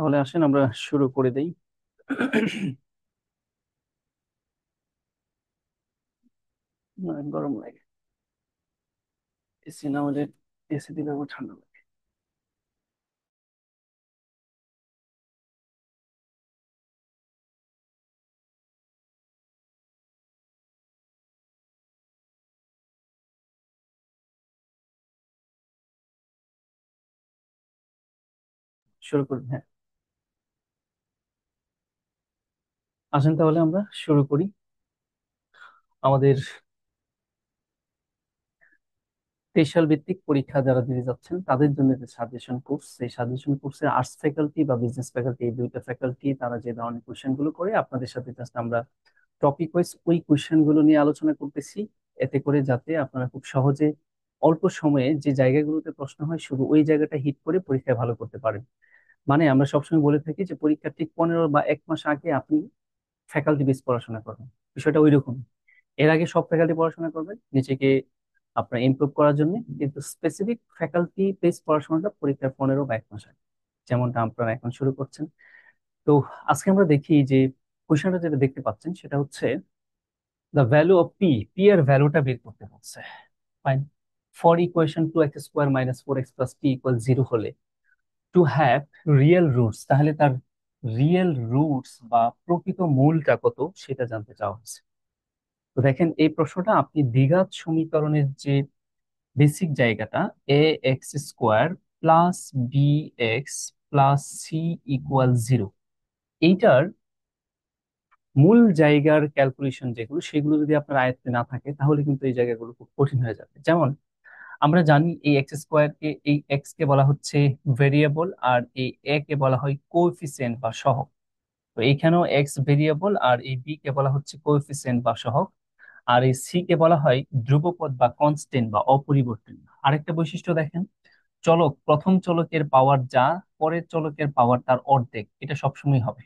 তাহলে আসেন আমরা শুরু করে দেই। গরম লাগে, এসি না হলে, এসি দিলে আমার ঠান্ডা লাগে। শুরু করি, হ্যাঁ। আসেন তাহলে আমরা শুরু করি। আমাদের 23 সাল ভিত্তিক পরীক্ষা যারা দিতে যাচ্ছেন তাদের জন্য যে সাজেশন কোর্স, সেই সাজেশন কোর্সে আর্টস ফ্যাকাল্টি বা বিজনেস ফ্যাকাল্টি, এই দুইটা ফ্যাকাল্টি তারা যে ধরনের কোশ্চেন গুলো করে আপনাদের সাথে জাস্ট আমরা টপিক ওয়াইজ ওই কোশ্চেন গুলো নিয়ে আলোচনা করতেছি, এতে করে যাতে আপনারা খুব সহজে অল্প সময়ে যে জায়গাগুলোতে প্রশ্ন হয় শুধু ওই জায়গাটা হিট করে পরীক্ষায় ভালো করতে পারেন। মানে আমরা সবসময় বলে থাকি যে পরীক্ষার ঠিক 15 বা 1 মাস আগে আপনি ফ্যাকাল্টি বেস পড়াশোনা করবেন, বিষয়টা ওই রকম। এর আগে সব ফ্যাকাল্টি পড়াশোনা করবেন নিজেকে আপনার ইমপ্রুভ করার জন্য, কিন্তু স্পেসিফিক ফ্যাকাল্টি বেস পড়াশোনাটা পরীক্ষার 15 বা 1 মাস আগে, যেমনটা আপনারা এখন শুরু করছেন। তো আজকে আমরা দেখি যে কোশ্চেনটা যেটা দেখতে পাচ্ছেন সেটা হচ্ছে the value of P, P এর ভ্যালুটা বের করতে হচ্ছে। Fine. For equation 2x² - 4x + p = 0 হলে টু হ্যাভ রিয়েল রুটস, তাহলে তার রিয়েল রুটস বা প্রকৃত মূলটা কত সেটা জানতে চাওয়া হয়েছে। তো দেখেন এই প্রশ্নটা আপনি দ্বিঘাত সমীকরণের যে বেসিক জায়গাটা, ax² + bx + c = 0, এইটার মূল জায়গার ক্যালকুলেশন যেগুলো সেগুলো যদি আপনার আয়ত্তে না থাকে তাহলে কিন্তু এই জায়গাগুলো খুব কঠিন হয়ে যাবে। যেমন আমরা জানি এই x² কে, এই x কে বলা হচ্ছে ভেরিয়েবল, আর এই a কে বলা হয় কোএফিসিয়েন্ট বা সহগ। তো এইখানেও এক্স ভেরিয়েবল, আর এই বি কে বলা হচ্ছে কোএফিসিয়েন্ট বা সহগ, আর এই সি কে বলা হয় ধ্রুবপদ বা কনস্ট্যান্ট বা অপরিবর্তনীয়। আরেকটা বৈশিষ্ট্য দেখেন, চলক প্রথম চলকের পাওয়ার যা পরের চলকের পাওয়ার তার অর্ধেক, এটা সবসময় হবে।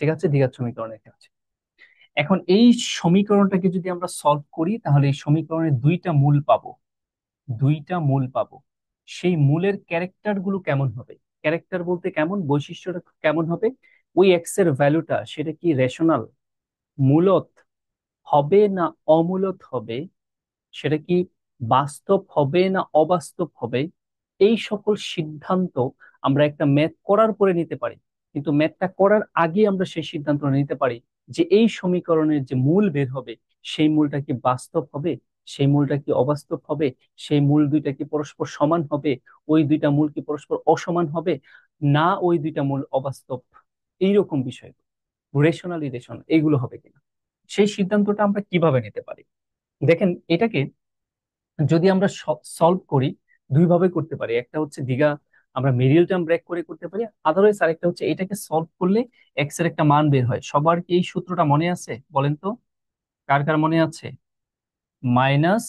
ঠিক আছে, দ্বিঘাত সমীকরণের ক্ষেত্রে। এখন এই সমীকরণটাকে যদি আমরা সলভ করি তাহলে এই সমীকরণের দুইটা মূল পাবো। সেই মূলের ক্যারেক্টার গুলো কেমন হবে? ক্যারেক্টার বলতে কেমন, বৈশিষ্ট্যটা কেমন হবে? ওই এক্স এর ভ্যালুটা সেটা কি রেশনাল, মূলত হবে না অমূলত হবে, সেটা কি বাস্তব হবে না অবাস্তব হবে, এই সকল সিদ্ধান্ত আমরা একটা ম্যাথ করার পরে নিতে পারি। কিন্তু ম্যাথটা করার আগে আমরা সেই সিদ্ধান্ত নিতে পারি যে এই সমীকরণের যে মূল বের হবে সেই মূলটা কি বাস্তব হবে, সেই মূলটা কি অবাস্তব হবে, সেই মূল দুইটা কি পরস্পর সমান হবে, ওই দুইটা মূল কি পরস্পর অসমান হবে, না ওই দুইটা মূল অবাস্তব, এইরকম বিষয়, রেশনাল এইগুলো হবে কিনা, সেই সিদ্ধান্তটা আমরা কিভাবে নিতে পারি। দেখেন এটাকে যদি আমরা সলভ করি দুই ভাবে করতে পারি। একটা হচ্ছে আমরা মিডিল টার্ম ব্রেক করে করতে পারি, আদারওয়াইজ আরেকটা হচ্ছে এটাকে সলভ করলে এক্স এর একটা মান বের হয়। সবার কি এই সূত্রটা মনে আছে বলেন তো, কার কার মনে আছে? Minus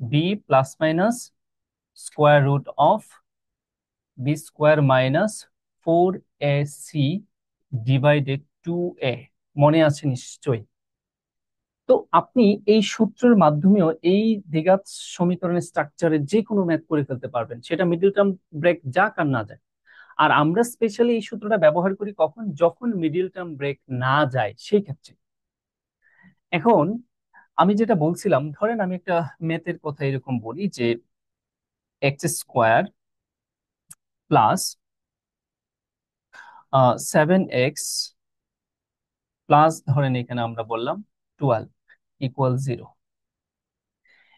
b plus minus square root of b² - 4ac divided 2a, মনে আছে নিশ্চয়ই। তো আপনি এই সূত্রের মাধ্যমেও এই দ্বিঘাত সমীকরণের স্ট্রাকচারের যে কোনো ম্যাথ করে ফেলতে পারবেন, সেটা মিডল টার্ম ব্রেক যাক আর না যায়। আর আমরা স্পেশালি এই সূত্রটা ব্যবহার করি কখন, যখন মিডল টার্ম ব্রেক না যায় সেই ক্ষেত্রে। এখন আমি যেটা বলছিলাম, ধরেন আমি একটা ম্যাথের কথা এরকম বলি যে x² + 7x প্লাস, ধরেন এখানে আমরা বললাম 12 = 0।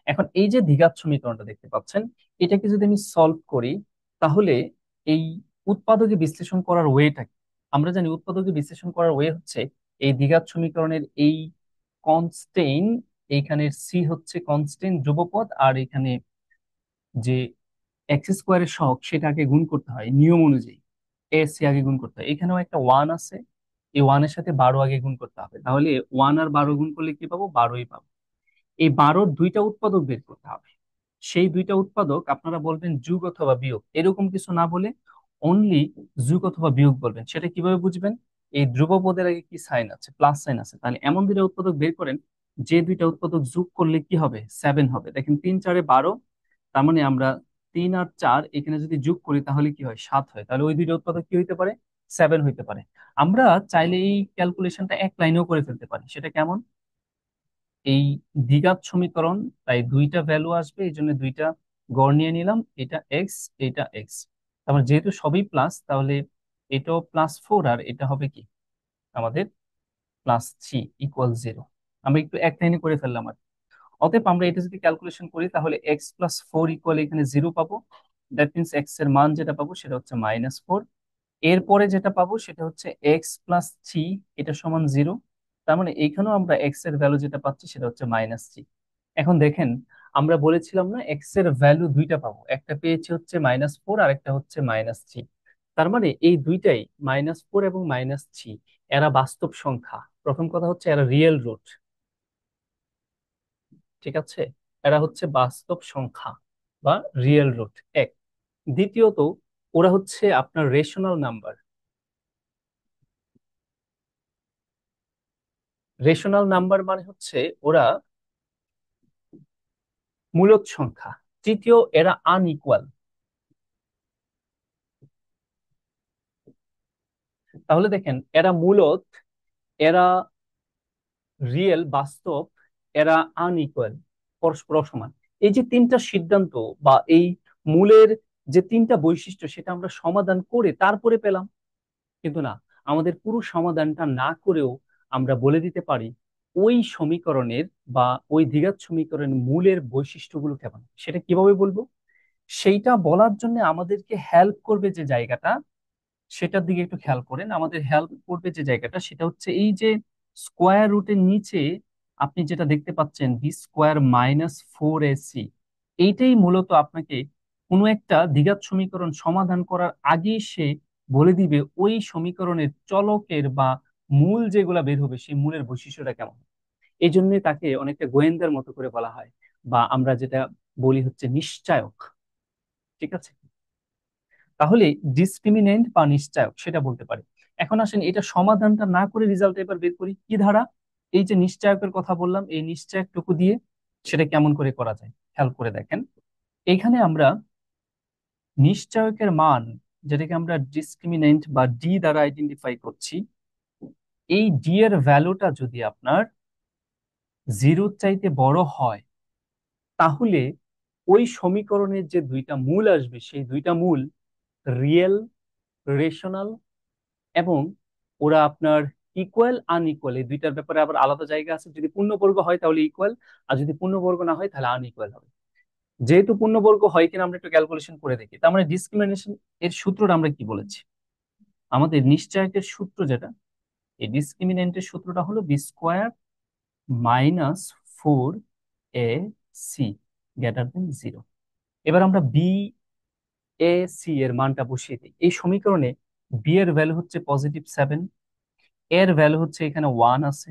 এখন এই যে দ্বিঘাত সমীকরণটা দেখতে পাচ্ছেন, এটাকে যদি আমি সলভ করি তাহলে এই উৎপাদকে বিশ্লেষণ করার ওয়েটা কি? আমরা জানি উৎপাদকে বিশ্লেষণ করার ওয়ে হচ্ছে এই দ্বিঘাত সমীকরণের এই কনস্ট্যান্ট, এইখানের সি হচ্ছে কনস্ট্যান্ট ধ্রুবপদ, আর এখানে যে x² সহগ সেটাকে গুণ করতে হয় নিয়ম অনুযায়ী, এ সি আগে গুণ করতে হয়। এখানেও একটা ওয়ান আছে, এই ওয়ানের সাথে 12 আগে গুণ করতে হবে, তাহলে 1 আর 12 গুণ করলে কি পাবো? 12ই পাবো। এই 12-র দুইটা উৎপাদক বের করতে হবে। সেই দুইটা উৎপাদক আপনারা বলবেন যোগ অথবা বিয়োগ, এরকম কিছু না বলে অনলি যোগ অথবা বিয়োগ বলবেন। সেটা কিভাবে বুঝবেন? এই ধ্রুবপদের আগে কি সাইন আছে? প্লাস সাইন আছে, তাহলে এমন দুইটা উৎপাদক বের করেন যে দুইটা উৎপাদক যোগ করলে কি হবে? 7 হবে। দেখেন 3 × 4 = 12, তার মানে আমরা 3 আর 4 এখানে যদি যোগ করি তাহলে কি হয়, 7 হয়। তাহলে ওই দুইটা উৎপাদক কি হইতে পারে, 7 হইতে পারে। আমরা চাইলে এই ক্যালকুলেশনটা এক লাইনেও করে ফেলতে পারি। সেটা কেমন, এই দ্বিঘাত সমীকরণ, তাই দুইটা ভ্যালু আসবে, এই জন্য দুইটা গড় নিয়ে নিলাম, এটা এক্স, এটা এক্স। তারপর যেহেতু সবই প্লাস, তাহলে এটাও +4 আর এটা হবে কি আমাদের +3 ইকুয়াল 0। আমরা একটু এক লাইনে করে ফেললাম আর। অতএব আমরা এটা যদি ক্যালকুলেশন করি তাহলে x+4 ইকুয়াল এখানে 0 পাবো। দ্যাট মিনস এক্স এর মান যেটা পাবো সেটা হচ্ছে -4। এরপরে যেটা পাবো সেটা হচ্ছে x+3, এটা সমান 0। তার মানে এইখানেও আমরা এক্স এর ভ্যালু যেটা পাচ্ছি সেটা হচ্ছে -3। এখন দেখেন, আমরা বলেছিলাম না এক্স এর ভ্যালু দুইটা পাবো, একটা পেয়েছি হচ্ছে -4 আর একটা হচ্ছে -3। তার মানে এই দুইটাই, -4 এবং -3, এরা বাস্তব সংখ্যা। প্রথম কথা হচ্ছে এরা রিয়েল রুট, ঠিক আছে, এরা হচ্ছে বাস্তব সংখ্যা বা রিয়েল রুট এক। দ্বিতীয়ত, ওরা হচ্ছে আপনার রেশনাল নাম্বার। রেশনাল নাম্বার মানে হচ্ছে ওরা মূলদ সংখ্যা। তৃতীয়, এরা আনইকুয়াল। তাহলে দেখেন, এরা মূলদ, এরা রিয়েল বাস্তব, এরা আনইকুয়াল পরস্পর সমান। এই যে তিনটা সিদ্ধান্ত বা এই মূলের যে তিনটা বৈশিষ্ট্য, সেটা আমরা সমাধান করে তারপরে পেলাম। কিন্তু না, আমাদের পুরো সমাধানটা না করেও আমরা বলে দিতে পারি ওই সমীকরণের বা ওই দ্বিঘাত সমীকরণের মূলের বৈশিষ্ট্যগুলো কেমন। সেটা কিভাবে বলবো, সেইটা বলার জন্য আমাদেরকে হেল্প করবে যে জায়গাটা, সেটার দিকে একটু খেয়াল করেন। আমাদের হেল্প করবে যে জায়গাটা, সেটা হচ্ছে এই যে স্কোয়ার রুটের নিচে আপনি যেটা দেখতে পাচ্ছেন b² - 4ac। এইটাই মূলত আপনাকে কোনো একটা দ্বিঘাত সমীকরণ সমাধান করার আগেই সে বলে দিবে ওই সমীকরণের চলকের বা মূল যেগুলা বের হবে সেই মূলের বৈশিষ্ট্যটা কেমন। এই জন্যই তাকে অনেকটা গোয়েন্দার মতো করে বলা হয়, বা আমরা যেটা বলি হচ্ছে নিশ্চায়ক। ঠিক আছে, তাহলে ডিসক্রিমিনেন্ট বা নিশ্চায়ক সেটা বলতে পারি। এখন আসেন, এটা সমাধানটা না করে রেজাল্ট এবার বের করি কি ধারা। এই যে নিশ্চায়কের কথা বললাম, এই নিশ্চায়কটুকু দিয়ে সেটা কেমন করে করা যায় খেয়াল করে দেখেন। এইখানে আমরা নিশ্চায়কের মান, যেটাকে আমরা ডিসক্রিমিনেন্ট বা ডি দ্বারা আইডেন্টিফাই করছি, এই ডি এর ভ্যালুটা যদি আপনার 0 চাইতে বড় হয়, তাহলে ওই সমীকরণের যে দুইটা মূল আসবে সেই দুইটা মূল রিয়েল, রেশনাল, এবং ওরা আপনার ইকুয়াল আনইকুয়াল, এই দুইটার ব্যাপারে আবার আলাদা জায়গা আছে। যদি পূর্ণবর্গ হয় তাহলে ইকুয়াল, আর যদি পূর্ণবর্গ না হয় তাহলে আনইকুয়াল হবে। যেহেতু পূর্ণবর্গ হয় কিনা আমরা একটু ক্যালকুলেশন করে দেখি। তার মানে ডিসক্রিমিনেশন এর সূত্রটা আমরা কি বলেছি, আমাদের নিশ্চয়কের সূত্র যেটা, এই ডিসক্রিমিনেন্টের সূত্রটা হলো b²-4ac > 0। এবার আমরা বি এ সি এর মানটা বসিয়ে দিই এই সমীকরণে। বি এর ভ্যালু হচ্ছে +7, এর ভ্যালু হচ্ছে এখানে 1 আছে,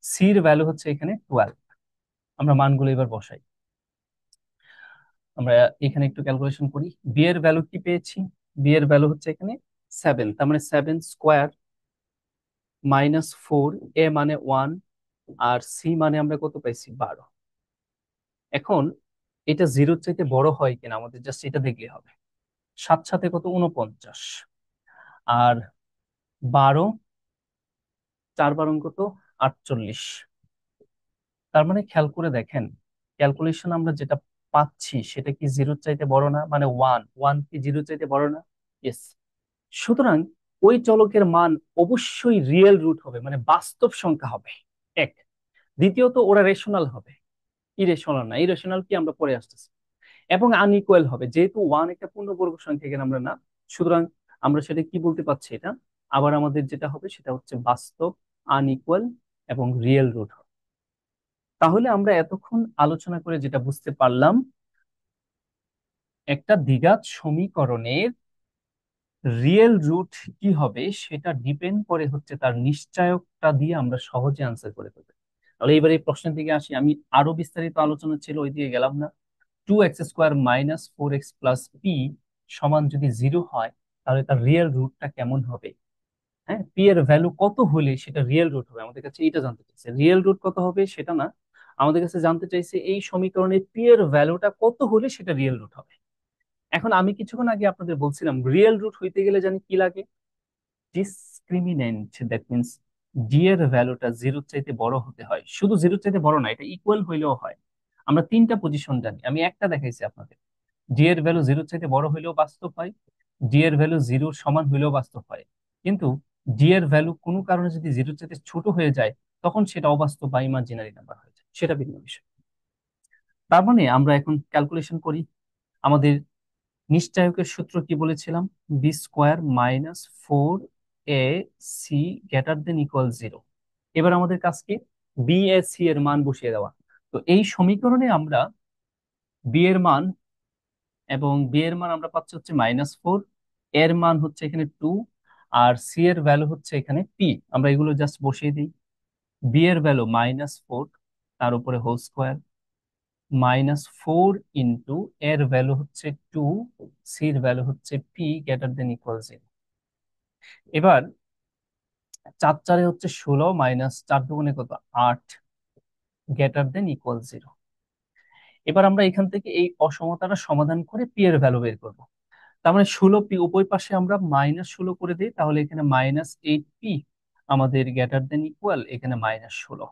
সির ভ্যালু হচ্ছে এখানে 12। আমরা মানগুলো এবার বসাই। আমরা এখানে একটু ক্যালকুলেশন করি। বি এর ভ্যালু কি পেয়েছি, বি এর ভ্যালু হচ্ছে এখানে 7। তার মানে 7² - 4, এ মানে 1, আর সি মানে আমরা কত পাইছি, 12। এখন এটা 0 চাইতে বড় হয় কিনা আমাদের জাস্ট এটা দেখলে হবে। 7 সাথে কত, 49, আর 12, 4 × 12 কত, 48। তার মানে খেয়াল করে দেখেন, ক্যালকুলেশন আমরা যেটা পাচ্ছি সেটা কি 0 চাইতে বড় না, মানে 1, 1 কি 0 চাইতে বড় না? ইয়েস। সুতরাং ওই চলকের মান অবশ্যই রিয়েল রুট হবে, মানে বাস্তব সংখ্যা হবে এক। দ্বিতীয়ত, ওরা রেশনাল হবে, ইরেশনাল না। ইরেশনাল কি আমরা পরে আসতেছি। এবং আনইকুয়াল হবে, যেহেতু 1 একটা পূর্ণবর্গ সংখ্যা, এখানে আমরা না। সুতরাং আমরা সেটা কি বলতে পারছি, এটা আবার আমাদের যেটা হবে সেটা হচ্ছে বাস্তব, আনইকুয়াল এবং রিয়েল রুট। তাহলে আমরা এতক্ষণ আলোচনা করে যেটা বুঝতে পারলাম, একটা দ্বিঘাত সমীকরণের রিয়েল রুট কি হবে সেটা ডিপেন্ড করে হচ্ছে তার নিশ্চয়কটা দিয়ে আমরা সহজে আনসার করে ফেলতে। তাহলে এবার এই প্রশ্নের দিকে আসি। আমি আরো বিস্তারিত আলোচনা ছিল, ওই দিকে গেলাম না। 2x² - 4x+p সমান যদি 0 হয়, তাহলে তার রিয়েল রুটটা কেমন হবে। হ্যাঁ, পি এর ভ্যালু কত হলে সেটা রিয়েল রুট হবে, আমাদের কাছে এটা জানতে চাইছে। রিয়েল রুট কত হবে সেটা না, আমাদের কাছে জানতে চাইছে এই সমীকরণে পি এর ভ্যালুটা কত হলে সেটা রিয়েল রুট হবে। এখন আমি কিছুক্ষণ আগে আপনাদের বলছিলাম রিয়েল রুট হইতে গেলে জানি কি লাগে, ডিসক্রিমিনেন্ট। দ্যাট মিনস ডি এর ভ্যালুটা জিরোর চাইতে বড় হতে হয়, শুধু জিরোর চাইতে বড় না, এটা ইকুয়াল হইলেও হয়। আমরা তিনটা পজিশন জানি, আমি একটা দেখাইছি আপনাদের। ডি এর ভ্যালু জিরোর চাইতে বড় হইলেও বাস্তব হয়, ডি এর ভ্যালু জিরোর সমান হইলেও বাস্তব হয়। কিন্তু ডি এর ভ্যালু কোনো কারণে যদি জিরোর চাইতে ছোট হয়ে যায়, তখন সেটা অবাস্তব বা ইমাজিনারি নাম্বার হয়ে যায়, সেটা ভিন্ন বিষয়। তার মানে আমরা এখন ক্যালকুলেশন করি। আমাদের নিশ্চায়কের সূত্র কি বলেছিলাম? B square minus 4 a c greater than equal 0। এবার আমাদের কাজ কি? বি এ সি এর মান বসিয়ে দেওয়া। তো এই সমীকরণে আমরা বি এর মান, এবং বি এর মান আমরা পাচ্ছি হচ্ছে -4, এর মান হচ্ছে এখানে 2, আর সি এর ভ্যালু হচ্ছে এখানে পি। আমরা এগুলো জাস্ট বসিয়ে দিই। বি এর ভ্যালু -4, তার উপরে হোল স্কোয়ার, -4 ইন্টু এর ভ্যালু হচ্ছে 2, সির ভ্যালু হচ্ছে পি গ্রেটার দেন ইকুয়াল 0। এবার 4 4 হচ্ছে 16, -4 2 কত, 8 গ্রেটার দেন ইকুয়াল 0। এবার আমরা এখান থেকে এই অসমতাটা সমাধান করে পি এর ভ্যালু বের করব। তার মানে 16 পি উভয় পাশে আমরা -16 করে দিই, তাহলে এখানে -8 পি আমাদের গ্রেটার দেন ইকুয়াল এখানে -16।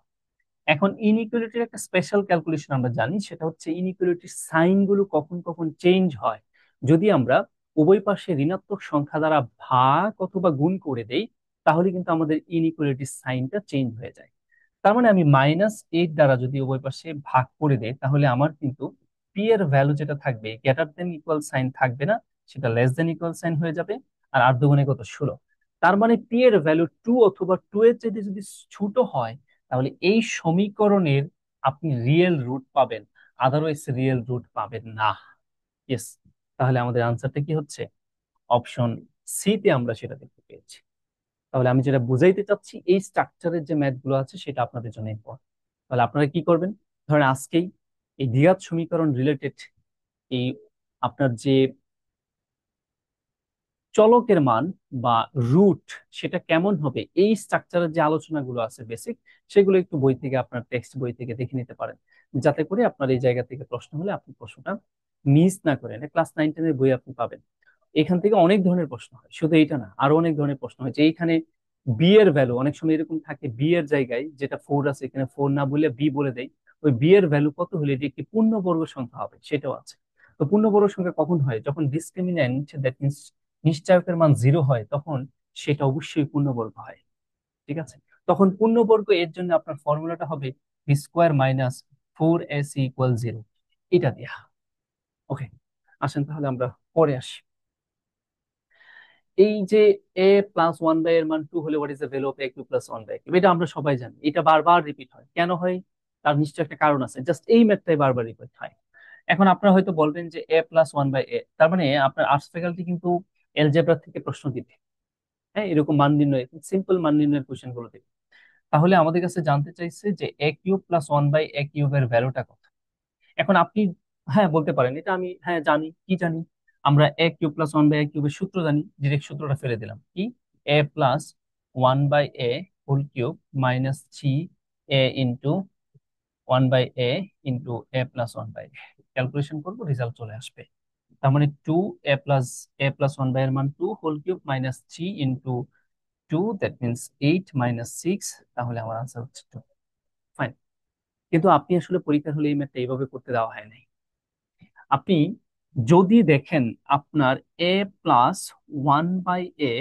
এখন ইনইকুয়ালিটির একটা স্পেশাল ক্যালকুলেশন আমরা জানি, সেটা হচ্ছে ইনইকুয়ালিটির সাইন গুলো কখন কখন চেঞ্জ হয়। যদি আমরা উভয় পাশে ঋণাত্মক সংখ্যা দ্বারা ভাগ অথবা গুণ করে দেই, তাহলে কিন্তু আমাদের ইনইকুয়ালিটির সাইনটা চেঞ্জ হয়ে যায়। তার মানে আমি -8 দ্বারা যদি উভয় পাশে ভাগ করে দেই, তাহলে আমার কিন্তু পি এর ভ্যালু যেটা থাকবে গ্রেটার দেন ইকুয়াল সাইন থাকবে না, সেটা লেস দেন ইকুয়াল সাইন হয়ে যাবে। আর 8 2 কত, 16। তার মানে পি এর ভ্যালু 2 অথবা 2 এর চেয়ে যদি ছোট হয়, তাহলে এই সমীকরণের আপনি রিয়েল রুট পাবেন, আদারওয়াইজ রিয়েল রুট পাবেন না। ইয়েস। তাহলে আমাদের আনসারটা কি হচ্ছে? অপশন সি তে আমরা সেটা দেখতে পেয়েছি। তাহলে আমি যেটা বুঝাইতে চাচ্ছি, এই স্ট্রাকচারের যে ম্যাথ গুলো আছে সেটা আপনাদের জন্য ইম্পর্টেন্ট। তাহলে আপনারা কি করবেন? ধরেন আজকেই এই দ্বিঘাত সমীকরণ রিলেটেড এই আপনার যে চলকের মান বা রুট, সেটা কেমন হবে, এই স্ট্রাকচারের যে আলোচনাগুলো আছে বেসিক, সেগুলো একটু বই থেকে, আপনার টেক্সট বই থেকে দেখে নিতে পারেন, যাতে করে আপনার এই জায়গা থেকে প্রশ্ন হলে আপনি প্রশ্নটা মিস না করেন। ক্লাস 9 10 এর বই আপনি পাবেন। এখান থেকে অনেক ধরনের প্রশ্ন হয়, শুধু এইটা না, আরো অনেক ধরনের প্রশ্ন হয় যে এইখানে বি এর ভ্যালু অনেক সময় এরকম থাকে, বি এর জায়গায় যেটা 4 আছে এখানে 4 না বলে বি বলে দেয়। ওই বি এর ভ্যালু কত হলে এটি একটি পূর্ণবর্গ সংখ্যা হবে, সেটাও আছে। তো পূর্ণবর্গ সংখ্যা কখন হয়? যখন ডিসক্রিমিন্যান্ট, দ্যাট মিনস নিশ্চয়কের মান 0 হয়, তখন সেটা অবশ্যই পূর্ণবর্গ হয়। ঠিক আছে? তখন পূর্ণবর্গ এর জন্য আপনার ফর্মুলাটা হবে B square minus 4ac equal 0, এটা দিয়া। ওকে, আসেন তাহলে আমরা পরে আসি। এই যে এ প্লাস 1/, এর মান 2 হলে what is the value of a cube plus 1/, এটা আমরা সবাই জানি। এটা বারবার রিপিট হয়, কেন হয়? তার নিশ্চয় একটা কারণ আছে, জাস্ট এই ম্যাথটাই বারবার রিপিট হয়। এখন আপনারা হয়তো বলবেন যে a+1/a, তার মানে আপনার আর্টস ফ্যাকাল্টি কিন্তু এলজেব্রা থেকে প্রশ্ন দিবে। হ্যাঁ, এরকম মান নির্ণয়, সিম্পল মান নির্ণয়ের কোশ্চেন গুলো দিবে। তাহলে আমাদের কাছে জানতে চাইছে যে a³ + 1/a³ এর ভ্যালুটা কত। এখন আপনি হ্যাঁ বলতে পারেন, এটা আমি হ্যাঁ জানি, কি জানি? আমরা a³ + 1/a³ এর সূত্র জানি, ডিরেক্ট সূত্রটা ফেলে দিলাম কি, a+1/a² minus 3a × 1/a × calculation করবো, রেজাল্ট চলে আসবে। তার মানে 2 a+1/, এর মান 2 whole cube minus 3 × 2, that means 8 - 6। তাহলে আমার আনসার হচ্ছে 2। ফাইন। কিন্তু আপনি আসলে পরীক্ষার হলে এই ম্যাথটা এইভাবে করতে দেওয়া হয় নাই। আপনি যদি দেখেন আপনার a+1/a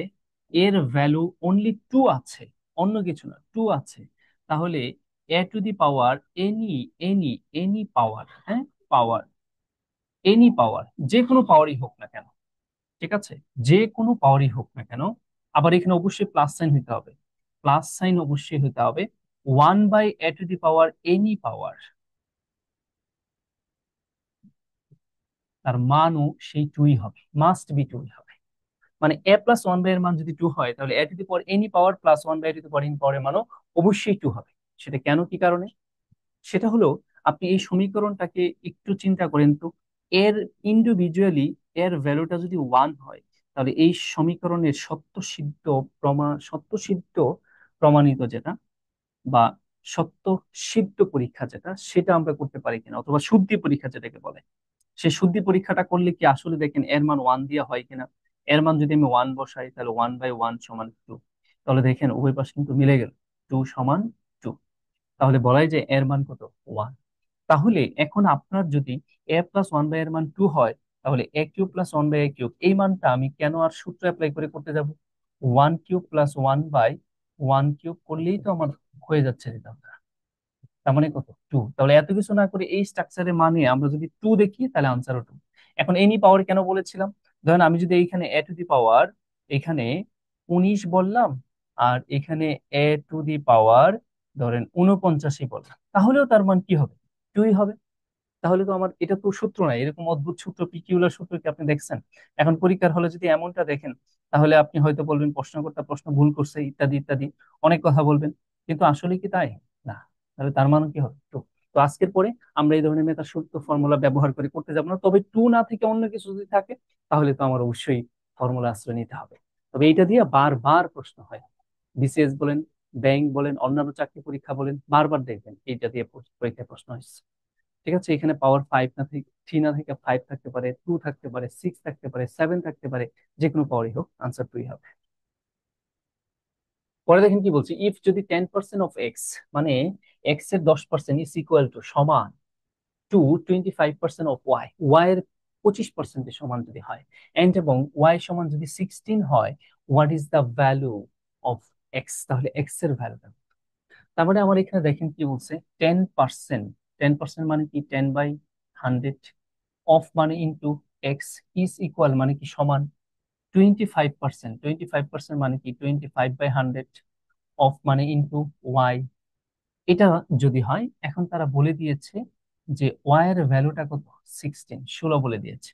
এর ভ্যালু অনলি 2 আছে, অন্য কিছু না, 2 আছে, তাহলে a two the power any any any পাওয়ার, হ্যাঁ পাওয়ার, এনি পাওয়ার, যে কোনো পাওয়ারই হোক না কেন, ঠিক আছে, যে কোনো পাওয়ারই হোক না কেন, আবার এখানে অবশ্যই প্লাস সাইন হতে হবে, প্লাস সাইন অবশ্যই হতে হবে, 1/a two the power any পাওয়ার, তার মানও সেই 2ই হবে, মাস্ট বি 2ই হবে। মানে a+1/, এর মান যদি 2 হয়, তাহলে a two the power any power plus 1/a two the power any পাওয়ারের মানও অবশ্যই 2 হবে। সেটা কেন, কি কারণে? সেটা হলো, আপনি এই সমীকরণটাকে একটু চিন্তা করেন তো, এর ইন্ডিভিজুয়ালি এর ভ্যালুটা যদি 1 হয়, তাহলে এই সমীকরণের সত্য সিদ্ধ প্রমাণিত যেটা, বা সত্য সিদ্ধ পরীক্ষা যেটা, সেটা আমরা করতে পারি কিনা, অথবা শুদ্ধি পরীক্ষা যেটাকে বলে, সে শুদ্ধি পরীক্ষাটা করলে কি আসলে দেখেন এর মান ওয়ান দিয়ে হয় কিনা। এর মান যদি আমি ওয়ান বসাই তাহলে 1/1 = 2। তাহলে দেখেন উভয় পাশ কিন্তু মিলে গেল, 2 = 2। তাহলে বলাই যায় এর মান কত, 1। তাহলে এখন আপনার যদি a+1 এর মান 2 হয়, তাহলে a³ + 1/a³ এই মানটা আমি কেন আর সূত্র অ্যাপ্লাই করে করতে যাব? 1³ + 1/1³ করলেই তো আমার হয়ে যাচ্ছে রেজাল্ট। তার মানে কত, 2। তাহলে এত কিছু না করে এই স্ট্রাকচারের মানে আমরা যদি 2 দেখি তাহলে আনসারও 2। এখন এনি পাওয়ার কেন বলেছিলাম? ধরেন আমি যদি এইখানে a টু দি পাওয়ার এখানে 19 বললাম, আর এখানে a টু দি পাওয়ার ধরেন 49 বললাম, তাহলেও তার মান কি হবে, 2 হবে। তাহলে তো আমার এটা তো সূত্র নাই, এরকম অদ্ভুত সূত্র, পিকিউলার সূত্র কি আপনি দেখছেন? এখন পরীক্ষার হলে যদি এমনটা দেখেন, তাহলে আপনি হয়তো বলবেন প্রশ্নকর্তা প্রশ্ন ভুল করছে, ইত্যাদি ইত্যাদি অনেক কথা বলবেন। কিন্তু আসলে কি তাই? না। তাহলে তার মানে কি হবে, টু। তো আজকের পরে আমরা এই ধরনের মেথড সূত্র ফর্মুলা ব্যবহার করে করতে যাবো না, তবে 2 না থেকে অন্য কিছু যদি থাকে তাহলে তো আমার অবশ্যই ফর্মুলা আশ্রয় নিতে হবে। তবে এইটা দিয়ে বারবার প্রশ্ন হয়, বিসিএস বলেন, ব্যাংক বলেন, অন্যান্য চাকরি পরীক্ষা বলেন, বারবার দেখবেন এইটা দিয়ে পরীক্ষায় প্রশ্ন হচ্ছে। ঠিক আছে, এখানে পাওয়ার 5 না থেকে 3 না থেকে 5 থাকতে পারে, 2 থাকতে পারে, 6 থাকতে পারে, 7 থাকতে পারে, যে কোনো পাওয়ারই হোক, আনসার 2 হবে। পরে দেখেন কি বলছি, ইফ যদি 10% অফ এক্স, মানে এক্স এর 10% ইজ ইকুয়াল টু সমান টু 25% অফ ওয়াই, ওয়াই এর 25% সমান যদি হয়, এন্ড এবং ওয়াই সমান যদি 16 হয়, what is the value of x? তাহলে এক্স এর ভ্যালুটা, তার মানে আমার এখানে দেখেন কি বলছে, 10%। 10% মানে কি, 10/100। অফ মানে ইন্টু এক্স ইজ ইকুয়াল মানে কি সমান 25%। 25% মানে কি 25/100। অফ মানে ইন্টু ওয়াই। এটা যদি হয়, এখন তারা বলে দিয়েছে যে ওয়াই এর ভ্যালুটা কত, 16 বলে দিয়েছে।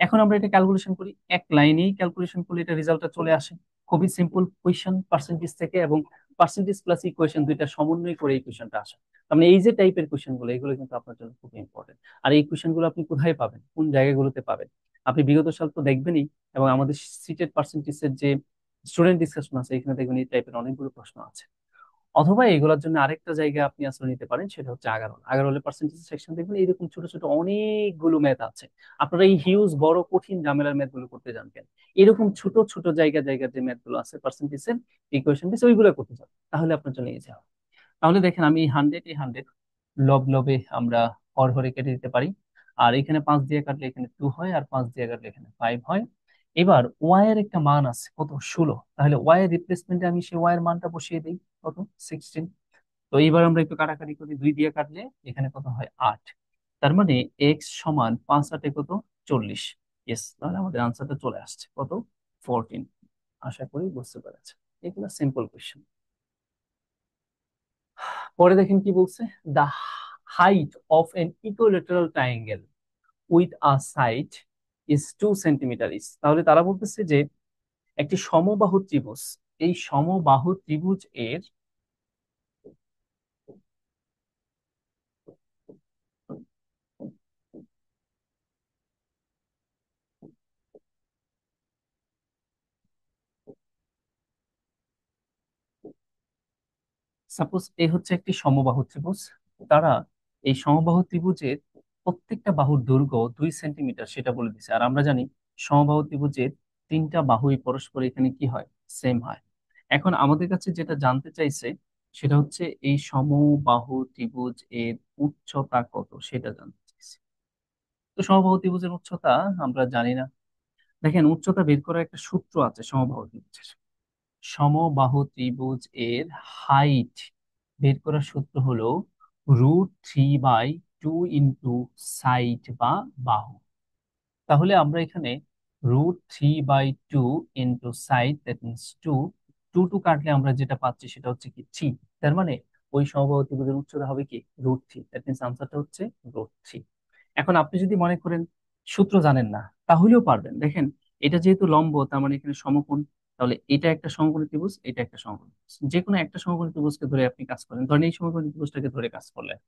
এখন আমরা এটা ক্যালকুলেশন করি, এক লাইনেই ক্যালকুলেশন করলে এটা রেজাল্টটা চলে আসে। খুবই সিম্পল কোয়েশ্চেন, পার্সেন্টেজ থেকে এবং পার্সেন্টেজ প্লাস ইকুয়েশন দুইটা সমন্বয় করে এই কোয়েশ্চেনটা আসে। তার মানে এই যে টাইপের কোয়েশ্চেন গুলো, এগুলো কিন্তু আপনার জন্য খুব ইম্পর্টেন্ট। আর এই কোয়েশ্চেন গুলো আপনি কোথায় পাবেন, কোন জায়গাগুলোতে পাবেন? আপনি বিগত সাল তো দেখবেনই, এবং আমাদের সিটেড পার্সেন্টেজের যে স্টুডেন্ট ডিসকাশন আছে এখানে দেখবেন এই টাইপের অনেকগুলো প্রশ্ন আছে। অথবা এগুলোর জন্য আরেকটা জায়গা আপনি আসলে নিতে পারেন, সেটা হচ্ছে আগারোল। আগারোলের পার্সেন্টেজ সেকশন দেখবেন এরকম ছোট ছোট অনেকগুলো ম্যাথ আছে। আপনারা এই হিউজ বড় কঠিন ঝামেলার ম্যাথ গুলো করতে যান কেন? এরকম ছোট ছোট জায়গায় যে ম্যাথ গুলো আছে পার্সেন্টেজের, ইকুয়েশন বেস, ওইগুলো করতে যান, তাহলে আপনার জন্য ইজি হবে। তাহলে দেখেন আমি 100 লব লবে আমরা হর হরে কেটে দিতে পারি। আর এখানে 5 দিয়ে কাটলে এখানে 2 হয়, আর 5 দিয়ে কাটলে এখানে 5 হয়। এবার ওয়াই এর একটা মান আছে কত, 16। তাহলে ওয়াই এর রিপ্লেসমেন্টে আমি সেই ওয়াই এর মানটা বসিয়ে দিই, কত, 16। তো এইবার আমরা একটু কাটাকাটি করি, 2 দিয়ে কাটলে এখানে কত হয়, 8। তার মানে এক্স সমান 5 × 8 কত, 40। ইয়েস, তাহলে আমাদের আনসারটা চলে আসছে কত, 14। আশা করি বুঝতে পেরেছে। এগুলো সিম্পল কোয়েশ্চেন। পরে দেখেন কি বলছে, the height of N equilateral triangle with a side is 2 centimetre is. তাহলে তারা বলতেছে যে একটি সমবাহু ত্রিভুজ, এই সমবাহু ত্রিভুজ এর, সাপোজ এ হচ্ছে একটি সমবাহু ত্রিভুজ, তারা এই সমবাহু ত্রিভুজের প্রত্যেকটা বাহুর দৈর্ঘ্য 2 সেন্টিমিটার সেটা বলে দিছে। আর আমরা জানি সমবাহু ত্রিভুজের 3টা বাহুই পরস্পর এখানে কি হয়, সেম হয়। এখন আমাদের কাছে যেটা জানতে চাইছে সেটা হচ্ছে এই সমবাহু ত্রিভুজ এর উচ্চতা কত সেটা জানতে চাইছে। তো সমবাহু ত্রিভুজের উচ্চতা আমরা জানি না। দেখেন উচ্চতা বের করার একটা সূত্র আছে সমবাহু ত্রিভুজের। সমবাহু ত্রিভুজ এর হাইট বের করার সূত্র হলো √3/2 ইন্টু সাইড বা বাহু। তাহলে আমরা এখানে √3/2 ইন্টু সাইড, দ্যাট মিনস 2। 2 কাটলে আমরা যেটা পাচ্ছি সেটা হচ্ছে কি 3। তার মানে ওই সমবাহু ত্রিভুজের উচ্চতা হবে কি, √3। দ্যাট মিনস আনসারটা হচ্ছে √3। এখন আপনি যদি মনে করেন সূত্র জানেন না, তাহলেও পারবেন। দেখেন এটা যেহেতু লম্ব, তার মানে এখানে সমকোণ। তাহলে এটা একটা সমকোণী ত্রিভুজ, এটা একটা সমকোণী ত্রিভুজ। যে কোনো একটা সমকোণী ত্রিভুজকে ধরে আপনি কাজ করেন, ধরেন এই সমকোণী ত্রিভুজটাকে ধরে কাজ করলেন।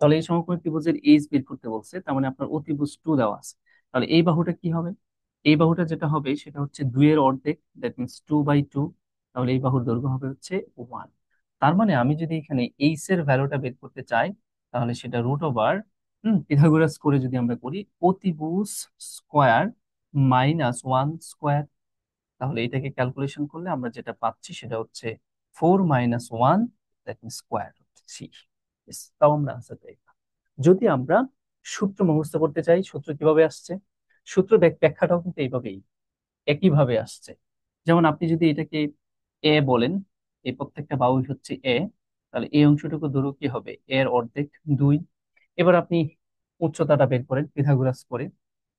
তাহলে এই সমকোণী ত্রিভুজের এইচ বের করতে বলছে, তার মানে আপনার অতিভুজ 2 দেওয়া আছে। তাহলে এই বাহুটা কি হবে, এই বাহুটা যেটা হবে সেটা হচ্ছে 2 এর অর্ধেক, দ্যাট মিনস 2/2। তাহলে এই বাহুর দৈর্ঘ্য হবে হচ্ছে 1। তার মানে আমি যদি এখানে এইচ এর ভ্যালুটা বের করতে চাই, তাহলে সেটা √/, পিথাগোরাস করে যদি আমরা করি অতিভুজ স্কোয়ার মাইনাস ওয়ান স্কোয়ার, তাহলে এটাকে ক্যালকুলেশন করলে আমরা যেটা পাচ্ছি সেটা হচ্ছে 4 - 1, দ্যাট মিন স্কোয়ার থ্রি। তাও আমরা আনসার পাই। যদি আমরা সূত্র মুখস্থ করতে চাই, সূত্র কিভাবে আসছে, সূত্র ব্যাখ্যাটাও কিন্তু এইভাবেই একইভাবে আসছে। যেমন আপনি যদি এটাকে এ বলেন, এই প্রত্যেকটা বাহুই হচ্ছে এ, তাহলে এই অংশটুকু দূর কি হবে, এর অর্ধেক 2। এবার আপনি উচ্চতাটা বের করেন পিথাগোরাস করে,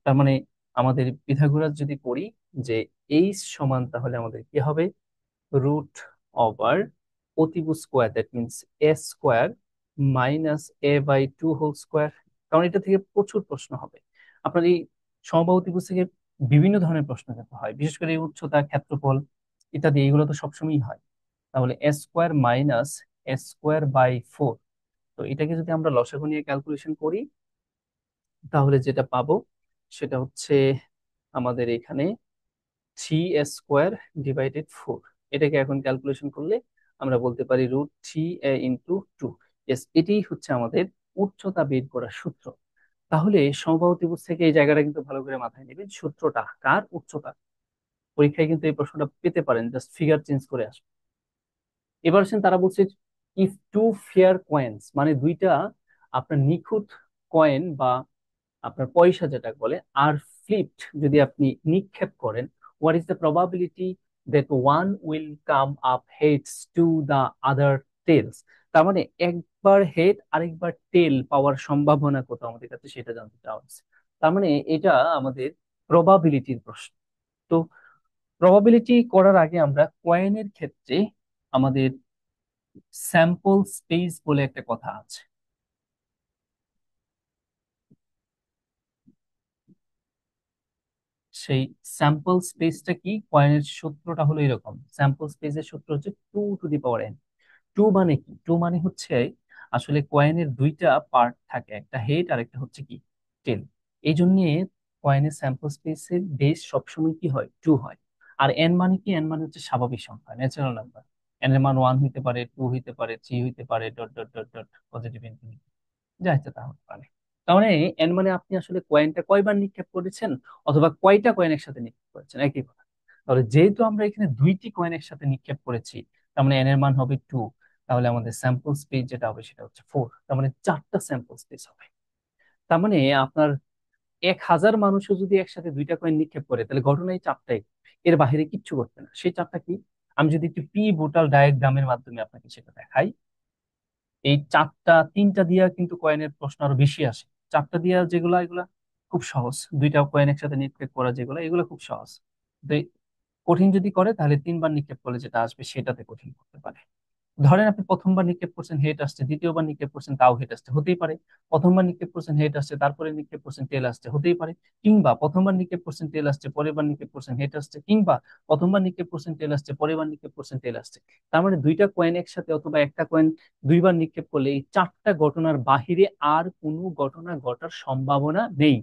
তার মানে আমাদের পিথাগোরাস যদি করি যে এইচ সমান, তাহলে আমাদের কি হবে, রুট ওভার অতিভুজ square, that means a square minus a/2 whole square. কারণ এটা থেকে প্রচুর প্রশ্ন হবে। আপনার এই সমবাহু ত্রিভুজ থেকে বিভিন্ন ধরনের প্রশ্ন কিন্তু হয়, বিশেষ করে এই উচ্চতা, ক্ষেত্রফল ইত্যাদি, এগুলো তো সবসময়ই হয়। তাহলে A square minus A square by 4, তো এটাকে যদি আমরা লসাগু নিয়ে ক্যালকুলেশন করি, তাহলে যেটা পাবো সেটা হচ্ছে আমাদের এখানে 3 স্কোয়ার/4। এটাকে এখন ক্যালকুলেশন করলে আমরা বলতে পারি √3a/2। এটাই হচ্ছে আমাদের উচ্চতা বের করার সূত্র। তাহলে সমবাহু ত্রিভুজ থেকে এই জায়গাটা কিন্তু ভালো করে মাথায় নেবেন, সূত্রটা কার, উচ্চতা। পরীক্ষায় কিন্তু এই প্রশ্নটা পেতে পারেন, জাস্ট ফিগার চেঞ্জ করে আসবে। এবার আসেন, তারা বলছে ইফ টু ফেয়ার কয়েন্স, মানে দুইটা আপনার নিখুঁত কয়েন বা আপনার পয়সা যেটা বলে আর ফ্লিপড, যদি আপনি নিক্ষেপ করেন, what is the probability that one will come up heads to the other tails. তার মানে একবার হেড আরেকবার টেল পাওয়ার সম্ভাবনা কত আমাদের কাছে সেটা জানতে চাওয়া হচ্ছে। তার মানে এটা আমাদের প্রবাবিলিটির প্রশ্ন। তো প্রবাবিলিটি করার আগে আমরা কয়েনের ক্ষেত্রে আমাদের স্যাম্পল স্পেস বলে একটা কথা আছে। সেই স্যাম্পল স্পেসটা কি, কয়েনের সূত্রটা হলো এরকম, স্যাম্পল স্পেসের সূত্র হচ্ছে 2 to the power n। Two মানে কি, টু মানে হচ্ছে আসলে কয়েনের দুইটা পার্ট থাকে, একটা হেড আর একটা হচ্ছে কি, টেল। এই জন্য কয়েনের স্যাম্পল স্পেসের বেস সবসময় কি হয়, 2 হয়। আর এন মানে কি, এন মানে হচ্ছে স্বাভাবিক সংখ্যা, ন্যাচারাল নাম্বার। এন এর মান 1 হইতে পারে, 2 হইতে পারে, 3 হইতে পারে, dot dot dot dot, positive infinity, যা ইচ্ছা তা হতে পারে। তার মানে এন মানে আপনি আসলে কয়েনটা কয়বার নিক্ষেপ করেছেন, অথবা কয়টা কয়েন একসাথে নিক্ষেপ করেছেন, একই কথা। তাহলে যেহেতু আমরা এখানে দুইটি কয়েন একসাথে নিক্ষেপ করেছি, তার মানে এন এর মান হবে 2। তাহলে আমাদের স্যাম্পল স্পেস যেটা হবে সেটা হচ্ছে 4, তার মানে 4টা স্যাম্পল স্পেস হবে। তার মানে আপনার 1000 মানুষও যদি একসাথে দুইটা কয়েন নিক্ষেপ করে, তাহলে ঘটনাই 4টাই, এর বাইরে কিচ্ছু করবে না। সেই 4টা কি, আমি যদি একটু পি বোটাল ডায়াগ্রামের মাধ্যমে আপনাকে সেটা দেখাই। এই 3টা দিয়া কিন্তু কয়েনের প্রশ্ন আরো বেশি আসে। 4টা দিয়া যেগুলা, এগুলা খুব সহজ, দুইটা কয়েন একসাথে নিক্ষেপ করা যেগুলো, এগুলো খুব সহজ। তো কঠিন যদি করে, তাহলে 3বার নিক্ষেপ করলে যেটা আসবে সেটাতে কঠিন করতে পারে। ধরেন আপনি প্রথমবার নিক্ষেপ করছেন, হেড আসছে, দ্বিতীয়বার নিক্ষেপ করছেন, তাও হেড আসছে, হতেই পারে। প্রথমবার নিক্ষেপ করছেন, হেড আসছে, তারপরে নিক্ষেপ করছেন, টেল আসছে, হতেই পারে। কিংবা প্রথমবার নিক্ষেপ করছেন, টেল আসছে, পরের বার নিক্ষেপ করছেন, হেড আসছে, কিংবা প্রথমবার নিক্ষেপ করছেন, টেল আসছে, পরের বার নিক্ষেপ করছেন, টেল আসছে। তার মানে দুইটা কয়েন একসাথে অথবা একটা কয়েন দুইবার নিক্ষেপ করলে এই 4টা ঘটনার বাহিরে আর কোনো ঘটনা ঘটার সম্ভাবনা নেই।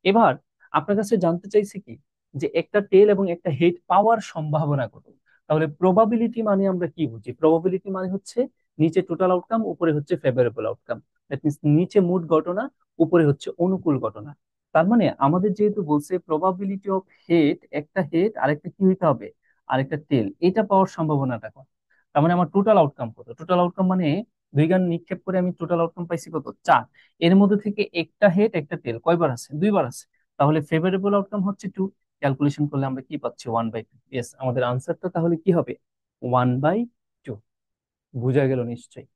এবার আপনার কাছে জানতে চাইছি কি, যে একটা টেল এবং একটা হেড পাওয়ার সম্ভাবনা কত। তাহলে প্রবাবিলিটি মানে আমরা কি বুঝি, প্রবাবিলিটি মানে হচ্ছে নিচে টোটাল আউটকাম, উপরে হচ্ছে ফেভারেবল আউটকাম। দ্যাট মিনস নিচে মোট ঘটনা, উপরে হচ্ছে অনুকূল ঘটনা। তার মানে আমাদের যেহেতু বলছে প্রবাবিলিটি অফ হেড, একটা হেড আরেকটা কি হইতে হবে, আরেকটা টেল, এটা পাওয়ার সম্ভাবনাটা কত। তার মানে আমার টোটাল আউটকাম কত, টোটাল আউটকাম মানে দুই গান নিক্ষেপ করে আমি টোটাল আউটকাম পাইছি কত, 4। এর মধ্যে থেকে একটা হেড একটা টেল কয়বার আছে, 2বার আছে। তাহলে ফেভারেবল আউটকাম হচ্ছে 2। ক্যালকুলেশন করলে আমরা কি পাচ্ছি, 1/2। ইয়েস, আমাদের আনসারটা তাহলে কি হবে, 1/2। বোঝা গেল নিশ্চয়ই।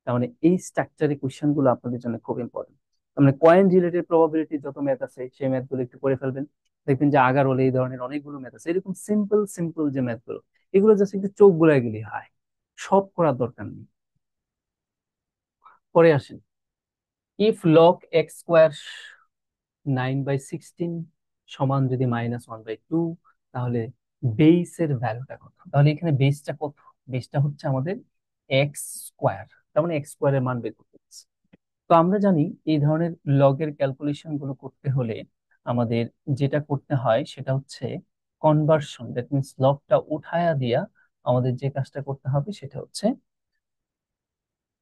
তার মানে এই স্ট্রাকচারে কোশ্চেন গুলো আপনাদের জন্য খুব ইম্পর্টেন্ট। তার মানে কয়েন রিলেটেড প্রবাবিলিটি যত ম্যাথ আছে সেই ম্যাথ গুলো একটু করে ফেলবেন। দেখবেন যে আগার হলে এই ধরনের অনেকগুলো ম্যাথ আছে, এরকম সিম্পল সিম্পল যে ম্যাথ গুলো, এগুলো জাস্ট একটু চোখ বুলাই গেলে হয়, সব করার দরকার নেই। পরে আসেন, ইফ লগ এক্স স্কোয়ার 9/16 সমান যদি -1/2, তাহলে বেসের ভ্যালুটা কত। তাহলে এখানে বেসটা কত, বেসটা হচ্ছে আমাদের এক্স স্কোয়ার, তার মানে এক্স স্কোয়ারের মান বের করতে হবে। তো আমরা জানি এই ধরনের লগের ক্যালকুলেশন গুলো করতে হলে আমাদের যেটা করতে হয় সেটা হচ্ছে কনভার্সন, দ্যাট মিনস লগটা উঠায়া দিয়া আমাদের যে কাজটা করতে হবে সেটা হচ্ছে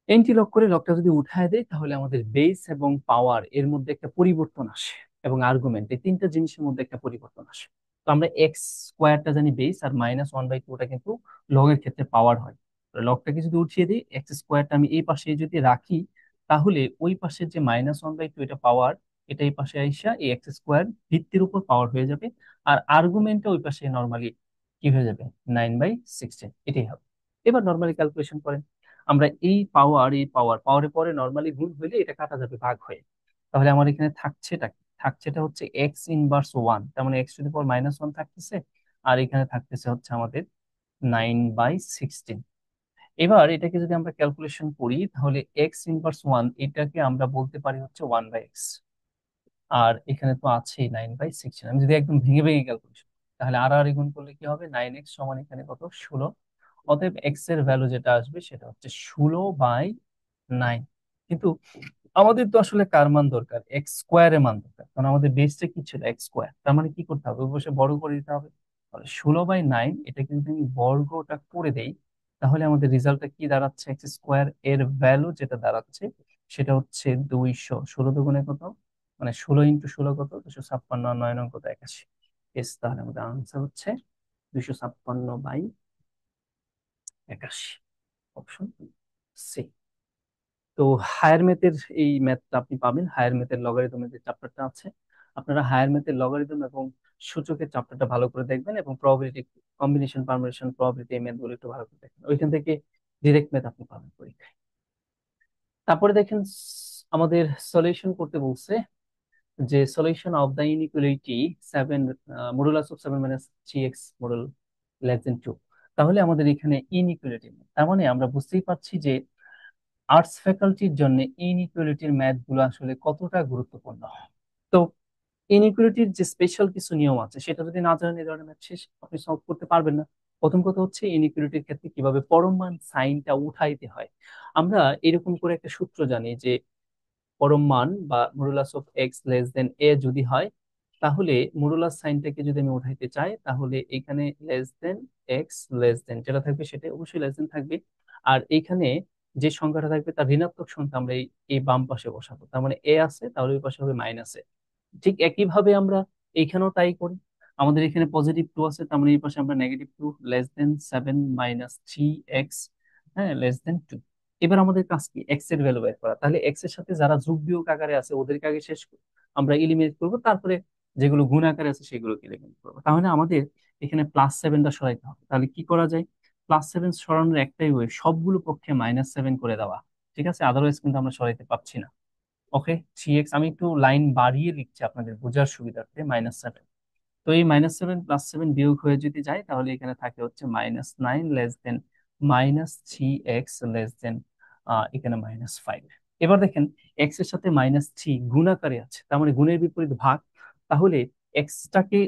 এন্টি লক করে লকটা যদি উঠায় দেয় তাহলে আমাদের বেস এবং পাওয়ার এর মধ্যে একটা পরিবর্তন আসে, এবং আর্গুমেন্ট, এই তিনটা জিনিসের মধ্যে একটা পরিবর্তন আসে। তো আমরা এক্স স্কোয়ারটা জানি বেস, আর -1/2টা কিন্তু লগের ক্ষেত্রে পাওয়ার হয়। লকটাকে যদি উঠিয়ে দিই, এক্স স্কোয়ারটা আমি এই পাশে যদি রাখি, তাহলে ওই পাশের যে -1/2 এটা পাওয়ার, এটা এই পাশে আইসা এই এক্স স্কোয়ার ভিত্তির উপর পাওয়ার হয়ে যাবে। আর আর্গুমেন্টটা ওই পাশে নর্মালি কি হয়ে যাবে, 9/16, এটাই হবে। এবার নর্মালি ক্যালকুলেশন করেন, আমরা এই পাওয়ার পাওয়ারের পরে নর্মালি গুণ হইলে এটা কাটা যাবে ভাগ হয়ে। তাহলে আমার এখানে থাকছেটা কি, থাকছেটা হচ্ছে x−1, তার মানে x⁻⁻1 থাকতেছে, আর এখানে থাকতেছে হচ্ছে আমাদের 9/16। এবার এটাকে যদি আমরা ক্যালকুলেশন করি, তাহলে x−1 এটাকে আমরা বলতে পারি হচ্ছে 1/x, আর এখানে তো আছেই 9/16। আমি যদি একদম ভেঙে ভেঙে ক্যালকুলেশন, তাহলে আর আর গুণ করলে কি হবে, 9x সমান এখানে কত, 16। অতএব এক্স এর ভ্যালু যেটা আসবে সেটা হচ্ছে 16/9। কিন্তু আমাদের তো আসলে কার মান দরকার, এক্স স্কোয়ারের মান দরকার, কারণ আমাদের বেসটা কি ছিল, এক্স স্কোয়ার। তার মানে কি করতে হবে, ওই পাশে বর্গ করে দিতে হবে। তাহলে 16/9 এটা কিন্তু আমি বর্গটা করে দেই, তাহলে আমাদের রেজাল্টটা কি দাঁড়াচ্ছে, এক্স স্কোয়ার এর ভ্যালু যেটা দাঁড়াচ্ছে সেটা হচ্ছে 200। 16 × 2 কত, মানে 16 × 16 কত, 256, 9 কত, 81। এস, তাহলে আমাদের আনসার হচ্ছে 256/81, অপশন সি। তো হায়ার ম্যাথের এই ম্যাথটা আপনি পাবেন, হায়ার ম্যাথের লগারিদমের যে চ্যাপ্টারটা আছে, আপনারা হায়ার ম্যাথের লগারিদম এবং সূচকের চ্যাপ্টারটা ভালো করে দেখবেন, এবং প্রবাবিলিটি, কম্বিনেশন, পারমুটেশন, প্রবাবিলিটি, এই ম্যাথগুলো একটু ভালো করে দেখবেন, ওইখান থেকে ডিরেক্ট ম্যাথ আপনি পাবেন পরীক্ষায়। তারপরে দেখেন আমাদের সলিউশন করতে বলছে, যে solution of the inequality 7, modulus of 7 - 3x module <2। তাহলে আমাদের এখানে ইনইকুয়ালিটি, তার মানে আমরা বুঝতেই পারছি যে আর্টস ফ্যাকাল্টির জন্য ইনইকুয়ালিটির ম্যাথ গুলো আসলে কতটা গুরুত্বপূর্ণ। তো ইনইকুয়ালিটির যে স্পেশাল কিছু নিয়ম আছে, সেটা যদি না জানেন এই ধরনের ম্যাথ শেষ, আপনি সলভ করতে পারবেন না। প্রথম কথা হচ্ছে ইনইকুয়ালিটির ক্ষেত্রে কিভাবে পরম মান সাইনটা উঠাইতে হয়। আমরা এরকম করে একটা সূত্র জানি যে পরম মান বা modulus of X less than A যদি হয়, তাহলে মডুলাস সাইনটাকে যদি আমি উঠাইতে চাই, তাহলে এখানে লেস দেন এক্স লেস দেন যেটা থাকবে সেটা অবশ্যই লেস দেন থাকবে। আর এইখানে যে সংখ্যাটা থাকবে তার ঋণাত্মক সংখ্যা আমরা এই এই বাম পাশে বসাবো, তার মানে এ আছে, তাহলে ওই পাশে হবে মাইনাস এ। ঠিক একইভাবে আমরা এইখানেও তাই করি। আমাদের এখানে +2 আছে, তার মানে এই পাশে আমরা -2 লেস দেন 7 - 3x, হ্যাঁ, লেস দেন 2। এবার আমাদের কাজ কি, এক্স এর ভ্যালু বের করা। তাহলে এক্স এর সাথে যারা যোগ বিয়োগ আকারে আছে ওদেরকে আগে শেষ আমরা এলিমিনেট করবো, তারপরে যেগুলো গুণ আকারে আছে সেগুলোকে এলিমিনেট করবো। তাহলে আমাদের এখানে +7টা সরাইতে হবে। তাহলে কি করা যায়, +7 সরানোর একটাই ওয়ে, সবগুলো পক্ষে -7 করে দেওয়া। ঠিক আছে, আদারওয়াইজ কিন্তু আমরা সরাইতে পারছি না। ওকে, 3x, আমি একটু লাইন বাড়িয়ে লিখছি আপনাদের বোঝার সুবিধার্থে, -7। তো এই -7 +7 বিয়োগ হয়ে যদি যায়, তাহলে এখানে থাকে হচ্ছে -9 less than -3x less than এখানে -5। এবার দেখেন এক্স এর সাথে -3 গুণাকারে আছে, তার মানে গুণের বিপরীত ভাগ। তাহলে এক্সটাকে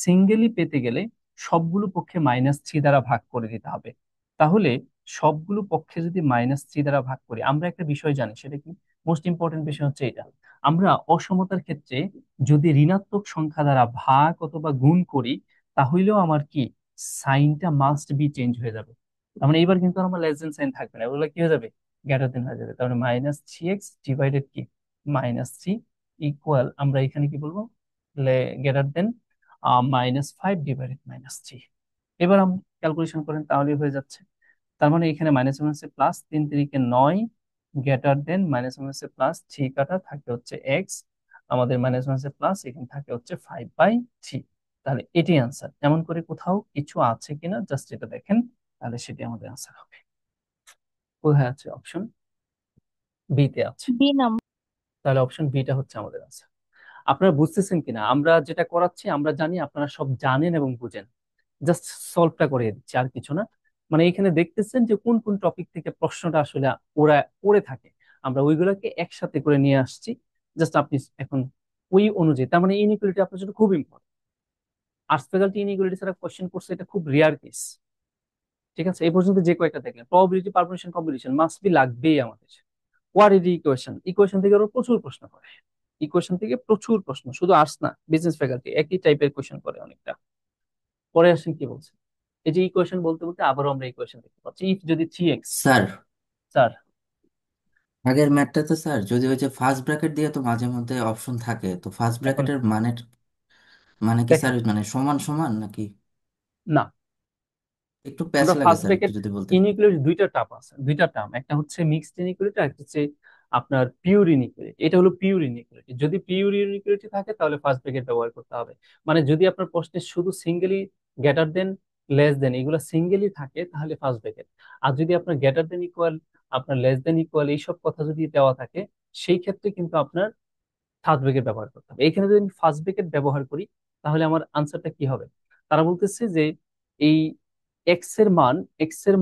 সিঙ্গেলি পেতে গেলে সবগুলো পক্ষে -3 দ্বারা ভাগ করে দিতে হবে। তাহলে সবগুলো পক্ষে যদি -3 দ্বারা ভাগ করি, আমরা একটা বিষয় জানি, সেটা কি, মোস্ট ইম্পর্টেন্ট বিষয় হচ্ছে এটা, আমরা অসমতার ক্ষেত্রে যদি ঋণাত্মক সংখ্যা দ্বারা ভাগ অথবা গুণ করি, তাহলেও আমার কি, সাইনটা মাস্ট বি চেঞ্জ হয়ে যাবে। তার মানে এবার কিন্তু আমার লেস দেন সাইন থাকবে না, ওগুলো কি হয়ে যাবে, গ্রেটার দেন হয়ে যাবে। তার মানে -3x ডিভাইডেড কি, -3 ইকুয়াল, আমরা এখানে কি বলবো, গ্রেটার দেন -5 ডিভাইডেড -3। এবার আমরা ক্যালকুলেশন করেন তাহলে হয়ে যাচ্ছে। তার মানে এখানে -1 প্লাস 3 × 3 = 9, গ্রেটার দেন -1 প্লাস 3 কাটা থাকে হচ্ছে এক্স, আমাদের -1 প্লাস এখানে থাকে হচ্ছে 5/3। তাহলে এটাই আনসার। এমন করে কোথাও কিছু আছে কিনা জাস্ট এটা দেখেন, তাহলে সেটি আমাদের আনসার হবে। কোথায় আছে, অপশন বি তে আছে। B number. তাহলে অপশন বিটা হচ্ছে আমাদের আনসার। আপনারা বুঝতেছেন কিনা, আমরা যেটা করাচ্ছি আমরা জানি আপনারা সব জানেন এবং বুঝেন, জাস্ট সলভটা করে দিচ্ছি, আর কিছু না। মানে এখানে দেখতেছেন যে কোন কোন টপিক থেকে প্রশ্নটা আসলে ওরা করে থাকে, আমরা ওইগুলোকে একসাথে করে নিয়ে আসছি। জাস্ট আপনি এখন ওই অনুযায়ী, তার মানে ইনইকুয়ালিটি আপনার জন্য খুব ইম্পর্টেন্ট। আর্টস ফ্যাকাল্টি ইনইকুয়ালিটি ছাড়া কোশ্চেন করছে, এটা খুব রেয়ার কেস। ঠিক আছে, এই পর্যন্ত যে কয়েকটা দেখলেন, probability, permission, combination must be লাগবেই আমাদের। কোয়াড্রেটিক ইকুয়েশন, ইকুয়েশন থেকে আরো প্রচুর প্রশ্ন করে, ইকুয়েশন থেকে প্রচুর প্রশ্ন, শুধু আর্টস না, বিজনেস ফ্যাকাল্টি একই টাইপের কোয়েশন করে অনেকটা। পরে আসেন কি বলছে, এই যে ইকুয়েশন বলতে বলতে আবারও আমরা ইকুয়েশন দেখতে পাচ্ছি, ইফ যদি 3x, স্যার, স্যার, আগের ম্যাথটাতে স্যার যদি ওই যে ফার্স্ট ব্র্যাকেট দিয়ে তো মাঝে মধ্যে অপশন থাকে, তো ফার্স্ট এখন ব্র্যাকেটের মানে মানে কি স্যার, দেখেন, মানে সমান সমান নাকি? না, একটু প্যাচ আমরা লাগে ফার্স্ট স্যার, একটু ব্র্যাকেট যদি বলতেন। ইনইকুয়ালিটি দুইটা টার্ম আছে, দুইটা টার্ম, একটা হচ্ছে মিক্সড ইনইকুয়ালিটি, একটা হচ্ছে আপনার পিওর ইনইকুয়ালিটি। এটা হলো পিওর ইনইকুয়ালিটি। যদি পিওর ইনইকুয়ালিটি থাকে তাহলে ফার্স্ট ব্র্যাকেট ব্যবহার করতে হবে। মানে যদি আপনার প্রশ্নে শুধু singly greater than, less than এগুলো সিঙ্গেলি থাকে তাহলে ফার্স্ট ব্র্যাকেট। আর যদি আপনার গ্রেটার দেন ইকুয়াল, আপনার লেস দেন ইকুয়াল এইসব কথা যদি দেওয়া থাকে, সেই ক্ষেত্রে কিন্তু আপনার ফার্স্ট ব্র্যাকেট ব্যবহার করতে হবে। এখানে যদি আমি ফার্স্ট ব্র্যাকেট ব্যবহার করি তাহলে আমার আনসারটা কি হবে? তারা বলতেছে যে এই এক্স এর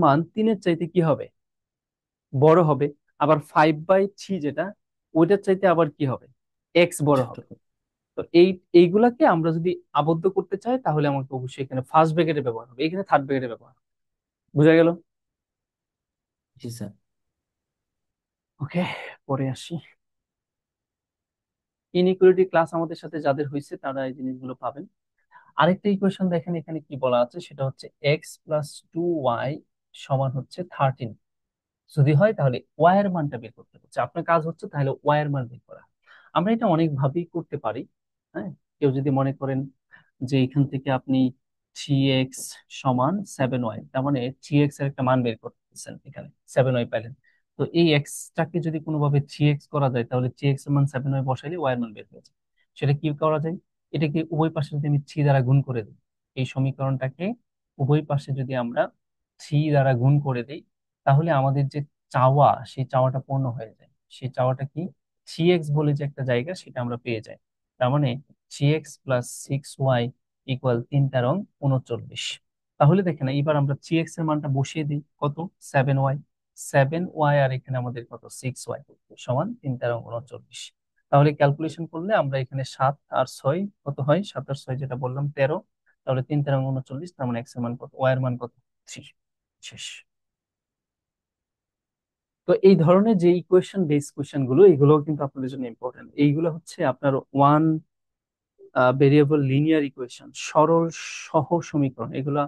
মান 3-এর চাইতে কি হবে, বড় হবে। আবার 5/3 যেটা, ওইটার চাইতে আবার কি হবে, এক্স বড় ছোট। হবে। তো এইগুলাকে আমরা যদি আবদ্ধ করতে চাই তাহলে আমাকে অবশ্যই এখানে ফার্স্ট ব্র্যাকেটে ব্যবহার হবে, এখানে থার্ড ব্র্যাকেটে ব্যবহার হবে। বুঝা গেল? জি স্যার। ওকে, পরে আসি। ইনইকুয়ালিটি ক্লাস আমাদের সাথে যাদের হয়েছে তারা এই জিনিসগুলো পাবেন। আরেকটা ইকুয়েশন দেখেন, এখানে কি বলা আছে, সেটা হচ্ছে x+2y সমান হচ্ছে 13 যদি হয় তাহলে ওয়াই এর মানটা বের করতে হচ্ছে। আপনার কাজ হচ্ছে তাহলে ওয়াই এর মান বের করা। আমরা এটা অনেক ভাবেই করতে পারি। হ্যাঁ, কেউ যদি মনে করেন যে এখান থেকে আপনি 3x সমান 7y, তার মানে 3x এর একটা মান বের করতেছেন, এখানে 7y পাইলেন। তো এই এক্সটাকে যদি কোনোভাবে 3x করা যায় তাহলে 3x এর মান 7y বসাইলে ওয়াই এর মান বের হয়ে যায়। সেটা কি করা যায়? এটাকে উভয় পাশে যদি আমি 3 দ্বারা গুণ করে দিই, এই সমীকরণটাকে উভয় পাশে যদি আমরা 3 দ্বারা গুণ করে দিই, তাহলে আমাদের যে চাওয়া, সেই চাওয়াটা পূর্ণ হয়ে যায়। সেই চাওয়াটা কি, 3x বলে যে একটা জায়গা, সেটা আমরা পেয়ে যাই। তার মানে 3x+6y ইকুয়াল 3 তেরং 39। তাহলে দেখেন এবার আমরা 3x এর মানটা বসিয়ে দিই, কত, 7y। 7y আর এখানে আমাদের কত, 6y সমান 3 তেরং 39। তাহলে ক্যালকুলেশন করলে আমরা এখানে 7 আর 6 কত হয়, 7 আর 6 যেটা বললাম 13। তাহলে 3 তেরং 39, তার মানে এক্স এর মান কত, ওয়াই এর মান কত, 3। শেষ। তো এই ধরনের যে ইকুয়েশন বেস কোয়েশ্চেন গুলো, এগুলো কিন্তু আপনাদের জন্য ইম্পর্টেন্ট। এইগুলো হচ্ছে আপনার ওয়ান ভেরিয়েবল লিনিয়ার ইকুয়েশন, সরল সহ সমীকরণ। এগুলা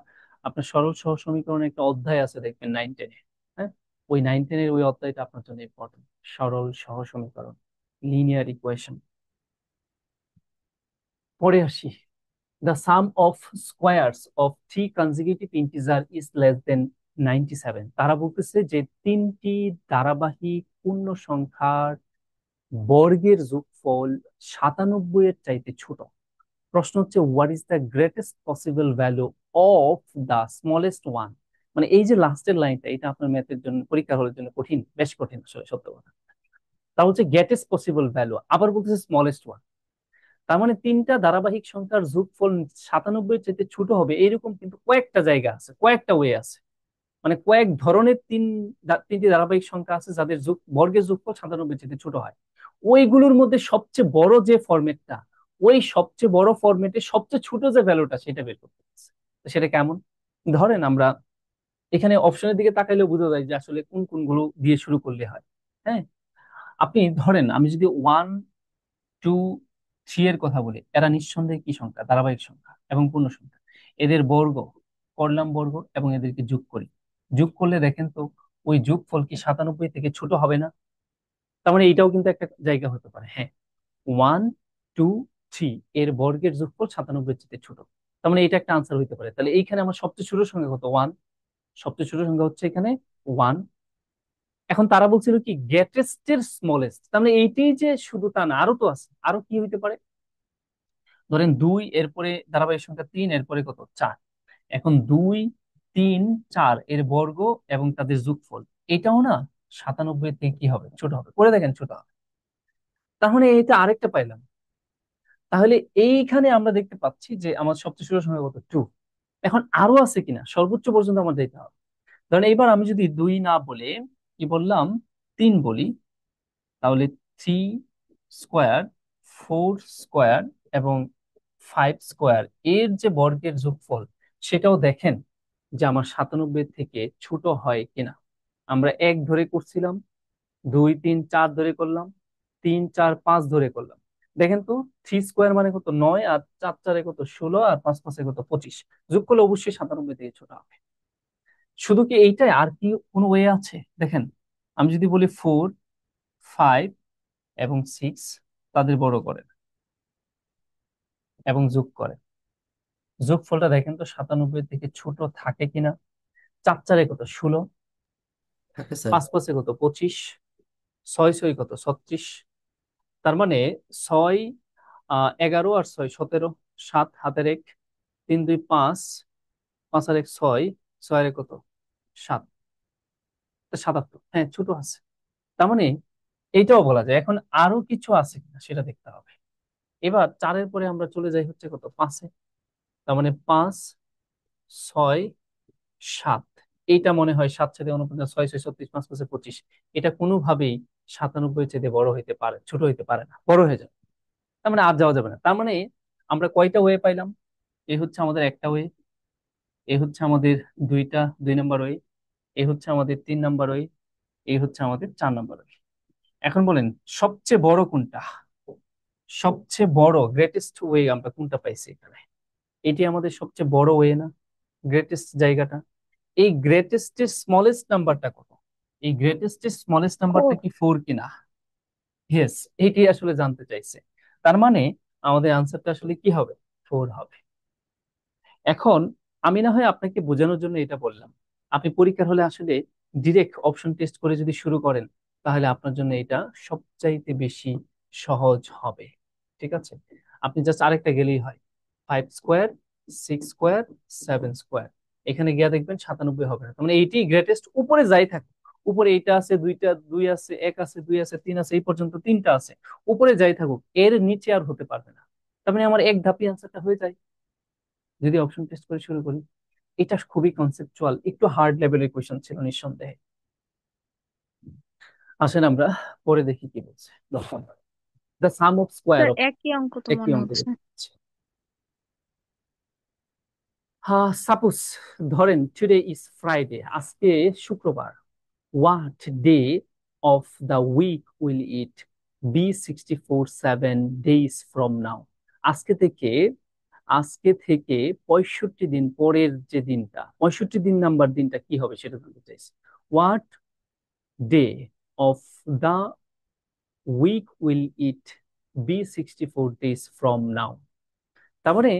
আপনার সরল সহ সমীকরণের একটা অধ্যায় আছে দেখবেন 9-10-এ। হ্যাঁ, ওই 9-10-এর ওই অধ্যায়টা আপনার জন্য ইম্পর্টেন্ট। সরল সহ সমীকরণ, লিনিয়ার ইকুয়েশন। পরে আসি, the some of squares of 3 consecutive integers is less than 97। তারা বলতেছে যে তিনটি ধারাবাহিক পূর্ণ সংখ্যার বর্গের যোগফল 97-এর চাইতে ছোট। প্রশ্ন হচ্ছে what is the greatest possible value of the smallest one. মানে এই যে লাস্টের লাইনটা, এটা আপনার ম্যাথের জন্য, পরীক্ষা হলের জন্য কঠিন, বেশ কঠিন আসলে, সত্য কথা। তা হচ্ছে গ্রেটেস্ট পসিবল ভ্যালু, আবার বলতেছে স্মলেস্ট ওয়ান। তার মানে তিনটা ধারাবাহিক সংখ্যার যোগফল 97-এর চাইতে ছোট হবে, এরকম কিন্তু কয়েকটা জায়গা আছে, কয়েকটা ওয়ে আছে। মানে কয়েক ধরনের তিনটি ধারাবাহিক সংখ্যা আছে যাদের বর্গের যোগফল 97-এর চেয়ে ছোট হয়। ওইগুলোর মধ্যে সবচেয়ে বড় যে ফরম্যাটটা, ওই সবচেয়ে বড় ফরম্যাটে সবচেয়ে ছোট যে ভ্যালুটা, সেটা বের করতে হবে। তো সেটা কেমন? ধরেন আমরা এখানে অপশনের দিকে তাকাইলেও বোঝা যায় যে আসলে কোন কোনগুলো দিয়ে শুরু করলে হয়। হ্যাঁ, আপনি ধরেন আমি যদি 1, 2, 3 এর কথা বলি, এরা নিঃসন্দেহে কি সংখ্যা, ধারাবাহিক সংখ্যা এবং পূর্ণ সংখ্যা। এদের বর্গ করলাম, বর্গ এবং এদেরকে যোগ করি। যোগ করলে দেখেন তো ওই যোগফল কি 97 থেকে ছোট হবে না? তার মানে এটাও কিন্তু একটা জায়গা হতে পারে। হ্যাঁ, 1, 2, 3 এর বর্গের যোগফল 97-এর চেয়ে ছোট। তার মানে এটা একটা আনসার হতে পারে। তাহলে এইখানে আমার সবচেয়ে ছোট সংখ্যা কত, 1। সবচেয়ে ছোট সংখ্যা হচ্ছে এখানে 1। এখন তারা বলছিল কি গ্রেটেস্ট এর স্মলেস্ট, তার মানে এইটাই যে শুধু তা না, আরো তো আছে, আরো কি হইতে পারে। ধরেন 2, এরপরে ধারাবাহিক সংখ্যা 3, এরপরে কত, 4। এখন 2, 3, 4 এর বর্গ এবং তাদের যোগফল, এটাও না 97 থেকে কি হবে, ছোট হবে। করে দেখেন ছোট হবে। তাহলে এটা আরেকটা পাইলাম। তাহলে এইখানে আমরা দেখতে পাচ্ছি যে আমার সবচেয়ে ছোট সংখ্যা কত, 2। এখন আরো আছে কিনা, সর্বোচ্চ পর্যন্ত আমার দেখতে হবে। ধরেন এইবার আমি যদি 2 না বলে কি বললাম, 3 বলি, তাহলে 3 স্কোয়ার, 4 স্কোয়ার এবং 5 স্কোয়ার এর যে বর্গের যোগফল, সেটাও দেখেন যে আমার 97 থেকে ছোট হয় কিনা। আমরা 1 ধরে করছিলাম, 2, 3, 4 ধরে করলাম, 3,4, 5 ধরে করলাম। দেখেন তো 3 স্কোয়ার মানে কত, 9, আর 4, 4 কত, 16, আর 5, 5 কত, 25। যোগ করলে অবশ্যই 97 থেকে ছোট হবে। শুধু কি এইটাই, আর কি কোনো ওয়ে আছে? দেখেন, আমি যদি বলি 4, ফাইভ এবং সিক্স তাদের বড় করে এবং যোগ করে। যোগফলটা দেখেন তো 97 থেকে ছোট থাকে কিনা। চার চারে কত, 16। থাকে স্যার। পাঁচ পাঁচে কত, 25। ছয় ছয় কত, 36। তার মানে ছয় 11 আর ছয় 17। সাত হাতের এক, তিন দুই পাঁচ, পাঁচ আর এক ছয়, ছয় আর এক কত, সাত। তা 77, হ্যাঁ ছোট আছে। তার মানে এইটাও বলা যায়। এখন আরো কিছু আছে কিনা সেটা দেখতে হবে। এবার চারের পরে আমরা চলে যাই হচ্ছে কত, পাঁচে। তার মানে পাঁচ, ছয়, সাত। এইটা মনে হয় সাত সাথে 49, ছয় ছয় 36, পাঁচ পাঁচে 25। এটা কোনোভাবেই 97 চেয়ে বড় হইতে পারে, ছোট হইতে পারে না, বড় হয়ে যাবে। তার মানে আর যাওয়া যাবে না। তার মানে আমরা কয়টা ওয়ে পাইলাম? এ হচ্ছে আমাদের একটা ওয়ে, এ হচ্ছে আমাদের দুইটা, 2 নম্বর ওয়ে, এ হচ্ছে আমাদের 3 নম্বর ওয়ে, এই হচ্ছে আমাদের 4 নম্বর ওয়ে। এখন বলেন সবচেয়ে বড় কোনটা? সবচেয়ে বড় গ্রেটেস্ট ওয়ে আমরা কোনটা পাইছি এখানে? এটি আমাদের সবচেয়ে বড় ওয়ে না, গ্রেটেস্ট জায়গাটা? এই গ্রেটেস্ট এর স্মলেস্ট নাম্বারটা কত? এই গ্রেটেস্ট এর স্মলেস্ট নাম্বারটা ফোর। কি 4 কিনা? ইয়েস, এইটি আসলে জানতে চাইছে। তার মানে আমাদের আনসারটা আসলে কি হবে? 4 হবে। এখন আমি না হয় আপনাকে বোঝানোর জন্য এটা বললাম। আপনি পরীক্ষার হলে আসলে ডিরেক্ট অপশন টেস্ট করে যদি শুরু করেন, তাহলে আপনার জন্য এটা সবচাইতে বেশি সহজ হবে। ঠিক আছে? আপনি জাস্ট আরেকটা গেলেই হয়, 5 স্কোয়ার, 6 স্কোয়ার, 7 স্কোয়ার। এখানে গিয়ে দেখবেন 97 হবে না। তার মানে এইটি গ্রেটেস্ট, উপরে যাই থাকে। উপরে এইটা আছে, দুইটা, দুই আছে, এক আছে, দুই আছে, তিন আছে, এই পর্যন্ত তিনটা আছে। উপরে যাই থাকুক, এর নিচে আর হতে পারবে না। তার মানে আমার এক ধাপি আনসারটা হয়ে যায় যদি অপশন টেস্ট করে শুরু করি। এটা খুবই কনসেপচুয়াল, একটু হার্ড লেভেলের কোয়েশ্চেন ছিল নিঃসন্দেহে। আসেন আমরা পরে দেখি কি বলছে। দেখুন, the some of square sir of, একই অঙ্ক তো একই মনে অঙ্ক হচ্ছে। দেখতে পাচ্ছি। হ্যাঁ, সাপোজ ধরেন টুডে ইজ ফ্রাইডে, আজকে শুক্রবার। What day of the week will it be 64 7 days from now? আজকে থেকে, আজকে থেকে 65 দিন পরের যে দিনটা, 65 দিন নাম্বার দিনটা কি হবে সেটা জানতে চাইছি। What day of the week will it be 64 days from now? তার মানে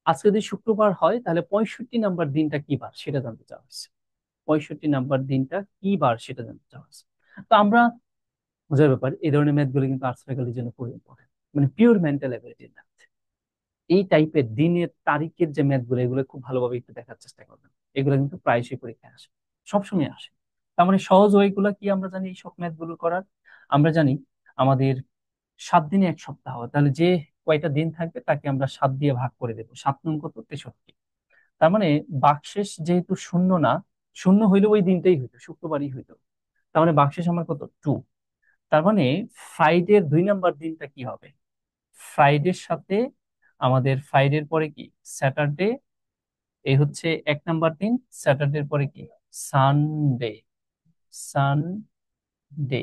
আজকে যদি শুক্রবার হয় তাহলে 65 নাম্বার দিনটা কি বার সেটা জানতে চাওয়া হয়েছে। 65 নাম্বার দিনটা কি বার সেটা জানতে চাওয়া হয়েছে। তো আমরা, মজার ব্যাপার, এই ধরনের ম্যাথ গুলো কিন্তু আর্টস ফ্যাকাল্টির জন্য খুবই ইম্পর্টেন্ট, মানে পিওর মেন্টাল অ্যাবিলিটির ম্যাথ। এই টাইপের দিনের তারিখের যে ম্যাথ গুলো, এগুলো খুব ভালোভাবে একটু দেখার চেষ্টা করবেন। এগুলো কিন্তু প্রায়শই পরীক্ষায় আসে, সবসময় আসে। তার মানে সহজ ওয়েগুলো কি আমরা জানি এই সব ম্যাথ গুলো করার? আমরা জানি আমাদের 7 দিনে 1 সপ্তাহ, তাহলে যে কয়টা দিন থাকবে তাকে আমরা 7 দিয়ে ভাগ করে দেবো। 7 নং কত, 63। তার মানে বাকশেষ যেহেতু শূন্য না, শূন্য হইলে ওই দিনটাই হইতো, শুক্রবারই হইতো। তার মানে বাকশেষ আমার কত, 2। তার মানে ফ্রাইডের 2 নাম্বার দিনটা কি হবে? ফ্রাইডের সাথে আমাদের ফ্রাইডের পরে কি, স্যাটারডে। এই হচ্ছে 1 নাম্বার দিন। স্যাটারডের পরে কি, সানডে। সানডে।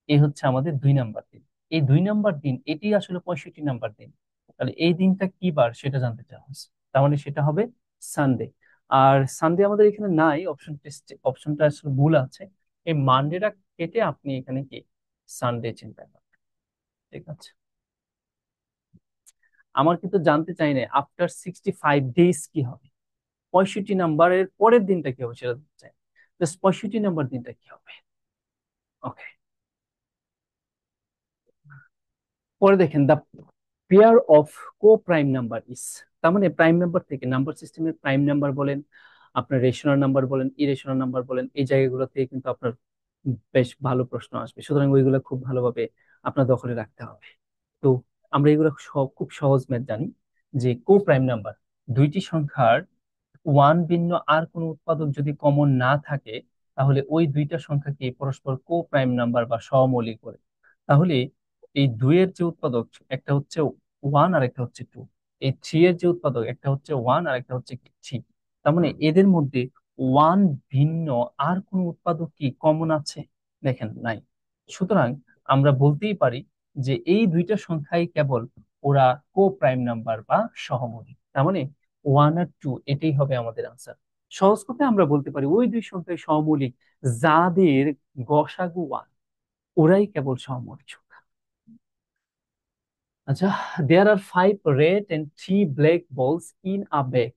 এই হচ্ছে আমাদের 2 নাম্বার দিন। এই 2 নাম্বার দিন এটি আসলে 65 নাম্বার দিন। তাহলে এই দিনটা কি বার সেটা জানতে চাওয়া হচ্ছে। তার মানে সেটা হবে সানডে। আর সানডে আমাদের এখানে নাই, অপশন টেস্টে অপশনটা আসলে ভুল আছে। এই মানডেটা কেটে আপনি এখানে কি সানডে চিন্তা করেন। ঠিক আছে? আমার কিন্তু জানতে চাই না আফটার 65 ডেজ কি হবে, 65 নাম্বারের পরের দিনটা কি হবে সেটা জানতে চাই। জাস্ট 65 নাম্বার দিনটা কি হবে। ওকে, পরে দেখেন, the pair of co prime number ইস। তার মানে প্রাইম নাম্বার থেকে, নাম্বার সিস্টেমের প্রাইম নাম্বার বলেন, আপনার রেশনাল নাম্বার বলেন, ইরেশনাল নাম্বার বলেন, এই জায়গাগুলো থেকে কিন্তু আপনার বেশ ভালো প্রশ্ন আসবে। সুতরাং ওইগুলো খুব ভালোভাবে আপনার দখলে রাখতে হবে। তো আমরা এগুলো সব খুব সহজ ম্যাথ জানি, যে কো প্রাইম নাম্বার, দুইটি সংখ্যার ওয়ান ভিন্ন আর কোনো উৎপাদক যদি কমন না থাকে, তাহলে ওই দুইটা সংখ্যাকে পরস্পর কো প্রাইম নাম্বার বা সহমৌলিক বলে। তাহলে এই দুইয়ের যে উৎপাদক, একটা হচ্ছে ওয়ান আর একটা হচ্ছে টু। এই থ্রি এর যে উৎপাদক, একটা হচ্ছে ওয়ান আর একটা হচ্ছে থ্রি। তার মানে এদের মধ্যে ওয়ান ভিন্ন আর কোন উৎপাদক কি কমন আছে? দেখেন নাই। সুতরাং আমরা বলতেই পারি যে এই দুইটা সংখ্যাই কেবল ওরা কো প্রাইম নাম্বার বা সহমৌলিক। তার মানে ওয়ান আর টু এটাই হবে আমাদের আনসার। সহজ কথায় আমরা বলতে পারি ওই দুই সংখ্যাই সহমৌলিক যাদের গসাগু ওয়ান। ওরাই কেবল সমমর্চক। আচ্ছা, দেয়ার আর 5 red and 3 black balls in a bag.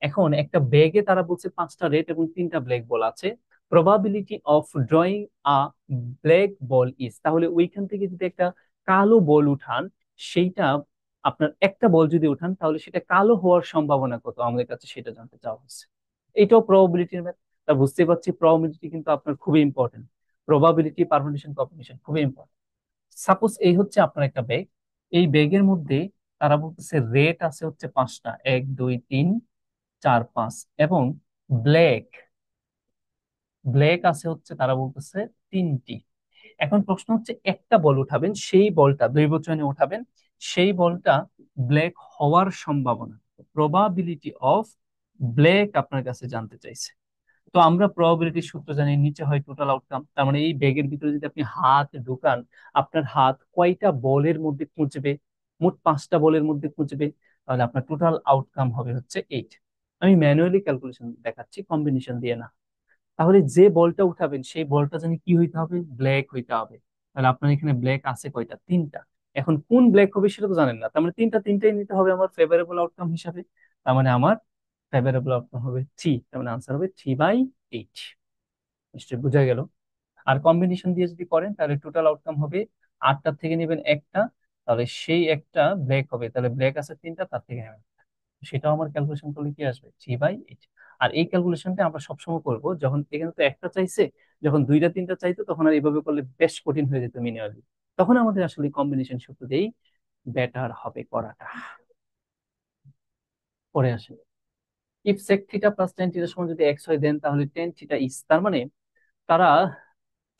এখন একটা ব্যাগে তারা বলছে 5টা রেড এবং 3টা ব্ল্যাক বল আছে। Probability of drawing a black ball is, তাহলে ওইখান থেকে যদি একটা কালো বল উঠান, সেইটা আপনার একটা বল যদি উঠান তাহলে সেটা কালো হওয়ার সম্ভাবনা কত আমাদের কাছে সেটা জানতে চাওয়া হচ্ছে। এটাও প্রবাবিলিটির ম্যাথ। তা বুঝতে পারছি প্রবাবিলিটি কিন্তু আপনার খুবই ইম্পর্টেন্ট। প্রবাবিলিটি পারমিউটেশন কম্বিনেশন খুবই ইম্পর্টেন্ট। সাপোজ এই হচ্ছে আপনার একটা ব্যাগ। এই ব্যাগের মধ্যে তারা বলতেছে রেড আছে হচ্ছে 5টা, 1 2 3 4 5, এবং ব্ল্যাক ব্ল্যাক আছে হচ্ছে তারা বলতেছে 3টি। এখন প্রশ্ন হচ্ছে একটা বল উঠাবেন, সেই বলটা দুই বচনে উঠাবেন, সেই বলটা ব্ল্যাক হওয়ার সম্ভাবনা, প্রবাবিলিটি অফ ব্ল্যাক আপনার কাছে জানতে চাইছে। তো আমরা প্রবাবিলিটির সূত্র জানি, নিচে হয় টোটাল আউটকাম। তার মানে এই ব্যাগের ভিতরে যদি আপনি হাত ঢুকান, আপনার হাত কয়টা বলের মধ্যে খুঁজবে? মোট 5টা বলের মধ্যে খুঁজবে। তাহলে আপনার টোটাল আউটকাম হবে হচ্ছে 8। আমি ম্যানুয়ালি ক্যালকুলেশন দেখাচ্ছি, কম্বিনেশন দিয়ে না। তাহলে যে বলটা উঠাবেন সেই বলটা জানি কি হইতে হবে, ব্ল্যাক হইতে হবে। তাহলে আপনার এখানে ব্ল্যাক আছে কয়টা? 3টা। এখন কোন ব্ল্যাক হবে সেটা তো জানেন না, তার মানে তিনটাই নিতে হবে আমার ফেভারেবল আউটকাম হিসাবে। তার মানে আমার ফেভারেবল আউটকাম হবে 3, তার মানে আনসার হবে 3/8। নিশ্চয়ই বোঝা গেল। আর কম্বিনেশন দিয়ে যদি করেন তাহলে টোটাল আউটকাম হবে 8টার থেকে নেবেন একটা, তাহলে সেই একটা ব্ল্যাক হবে, তাহলে ব্ল্যাক আছে 3টা, তার থেকে নেবেন, সেটাও আমার ক্যালকুলেশন করলে কি আসবে? 3/8। আর এই ক্যালকুলেশনটা আমরা সবসময় করব যখন এখানে তো একটা চাইছে, যখন 2টা 3টা চাইতো তখন আর এইভাবে করলে বেশ কঠিন হয়ে যেত ম্যানুয়ালি। তখন আমাদের আসলে কম্বিনেশন সূত্র দিয়েই বেটার হবে করাটা। পরে আসে, if sec theta plus ten থিটার সমান যদি এক্স হয় দেন তাহলে টেন থিটা ইজ, তার মানে তারা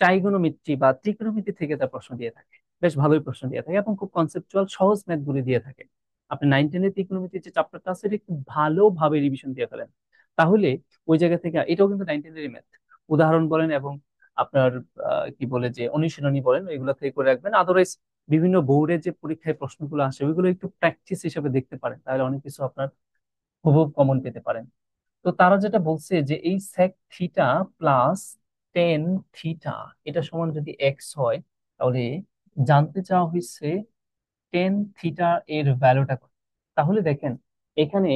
ট্রাইগোনোমেট্রি বা ত্রিকোণমিতি থেকে তার প্রশ্ন দিয়ে থাকে। বেশ ভালোই প্রশ্ন দিয়ে থাকে এবং খুব কনসেপচুয়াল সহজ ম্যাথ গুলি দিয়ে থাকে। আপনি 9 10-এর ত্রিকোণমিতির যে চ্যাপ্টারটা আছে এটা একটু ভালোভাবে রিভিশন দিয়ে ফেলেন, তাহলে ওই জায়গা থেকে, এটাও কিন্তু 9 10-এর ম্যাথ, উদাহরণ বলেন এবং আপনার কি বলে যে অনুশীলনী বলেন, এগুলো থেকে করে রাখবেন। আদারওয়াইজ বিভিন্ন বোর্ডের যে পরীক্ষায় প্রশ্নগুলো আসে ওইগুলো একটু প্র্যাকটিস হিসেবে দেখতে পারেন, তাহলে অনেক কিছু আপনার হুবহু কমন পেতে পারেন। তো তারা যেটা বলছে যে এই sec theta plus tan theta এটা সমান যদি এক্স হয়, তাহলে জানতে চাওয়া হয়েছে টেন থিটা এর ভ্যালুটা কত। তাহলে দেখেন এখানে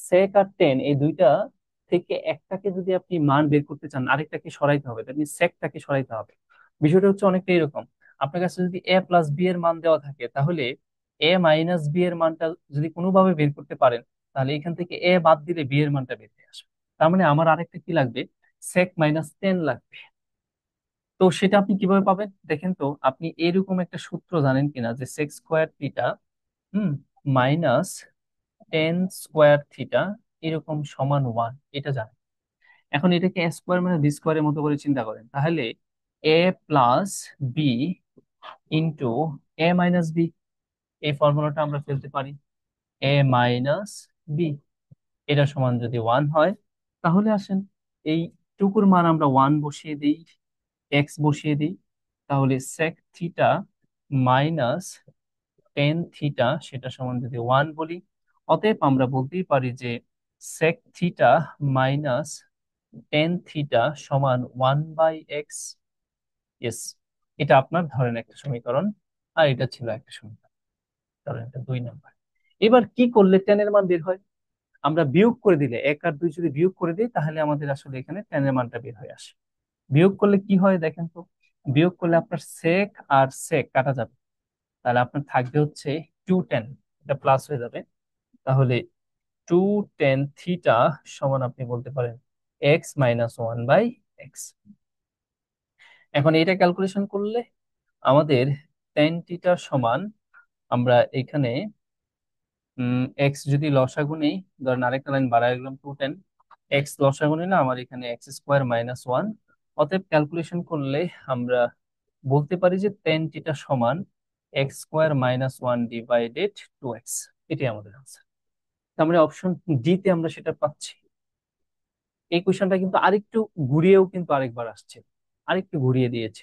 sec আর টেন এই দুইটা থেকে একটাকে যদি আপনি মান বের করতে চান আরেকটাকে সরাইতে হবে, তার মানে secটাকে সরাইতে হবে। বিষয়টা হচ্ছে অনেকটা এরকম, আপনার কাছে যদি a প্লাস বি এর মান দেওয়া থাকে তাহলে a মাইনাস বি এর মানটা যদি কোনোভাবে বের করতে পারেন, তাহলে এখান থেকে এ বাদ দিলে বি এর মানটা বের হয়ে আসবে। তার মানে আমার আরেকটা কি লাগবে? sec-10 লাগবে। তো সেটা আপনি কিভাবে পাবেন দেখেন তো, আপনি এরকম একটা সূত্র জানেন কিনা যে sec² থিটা হুম মাইনাস টেন স্কোয়ার থিটা এরকম সমান 1, এটা জানেন। এখন এটাকে এ স্কোয়ার মানে বি স্কোয়ারের মতো করে চিন্তা করেন, তাহলে এ প্লাস বি ইন্টু এ মাইনাস বি, এই ফর্মুলাটা আমরা ফেলতে পারি। এ মাইনাস বি এটা সমান যদি 1 হয়, তাহলে আসেন এই টুকুর মান আমরা 1 বসিয়ে দিই, এক্স বসিয়ে দিই, তাহলে sec theta minus tan theta সেটা সমান যদি 1 বলি, অতএব আমরা বলতেই পারি যে sec theta minus tan theta সমান 1/x। ইয়েস, এটা আপনার ধরেন একটা সমীকরণ, আর এটা ছিল একটা সমীকরণ, ধরেন এটা 2 নাম্বার। এবার কি করলে টেনের মান বের হয়? আমরা বিয়োগ করে দিলে, 1 আর 2 যদি বিয়োগ করে দিই তাহলে আমাদের আসলে এখানে টেনের মানটা বের হয়ে আসে। বিয়োগ করলে কি হয় দেখেন তো, বিয়োগ করলে আপনার সেক আর সেক কাটা যাবে, তাহলে আপনার থাকবে হচ্ছে 210, এটা প্লাস হয়ে যাবে। তাহলে 2 tan থিটা সমান আপনি বলতে পারেন x-1/x। এখন এটা ক্যালকুলেশন করলে আমাদের tan থিটা সমান, আমরা এখানে এক্স যদি লসাগু নেই, ধরেন আরেকটা লাইন বাড়ায় গেলাম 210, এক্স লসাগু নিলে আমার এখানে x² - 1, অতএব ক্যালকুলেশন করলে আমরা বলতে পারি যে tan থিটা সমান x² - 1 ডিভাইডেড 2x। এটাই আমাদের আনসার। তার মানে অপশন ডি তে আমরা সেটা পাচ্ছি। এই কোয়েশ্চনটা কিন্তু আরেকটু ঘুরিয়েও কিন্তু আরেকবার আসছে, আরেকটু ঘুরিয়ে দিয়েছে।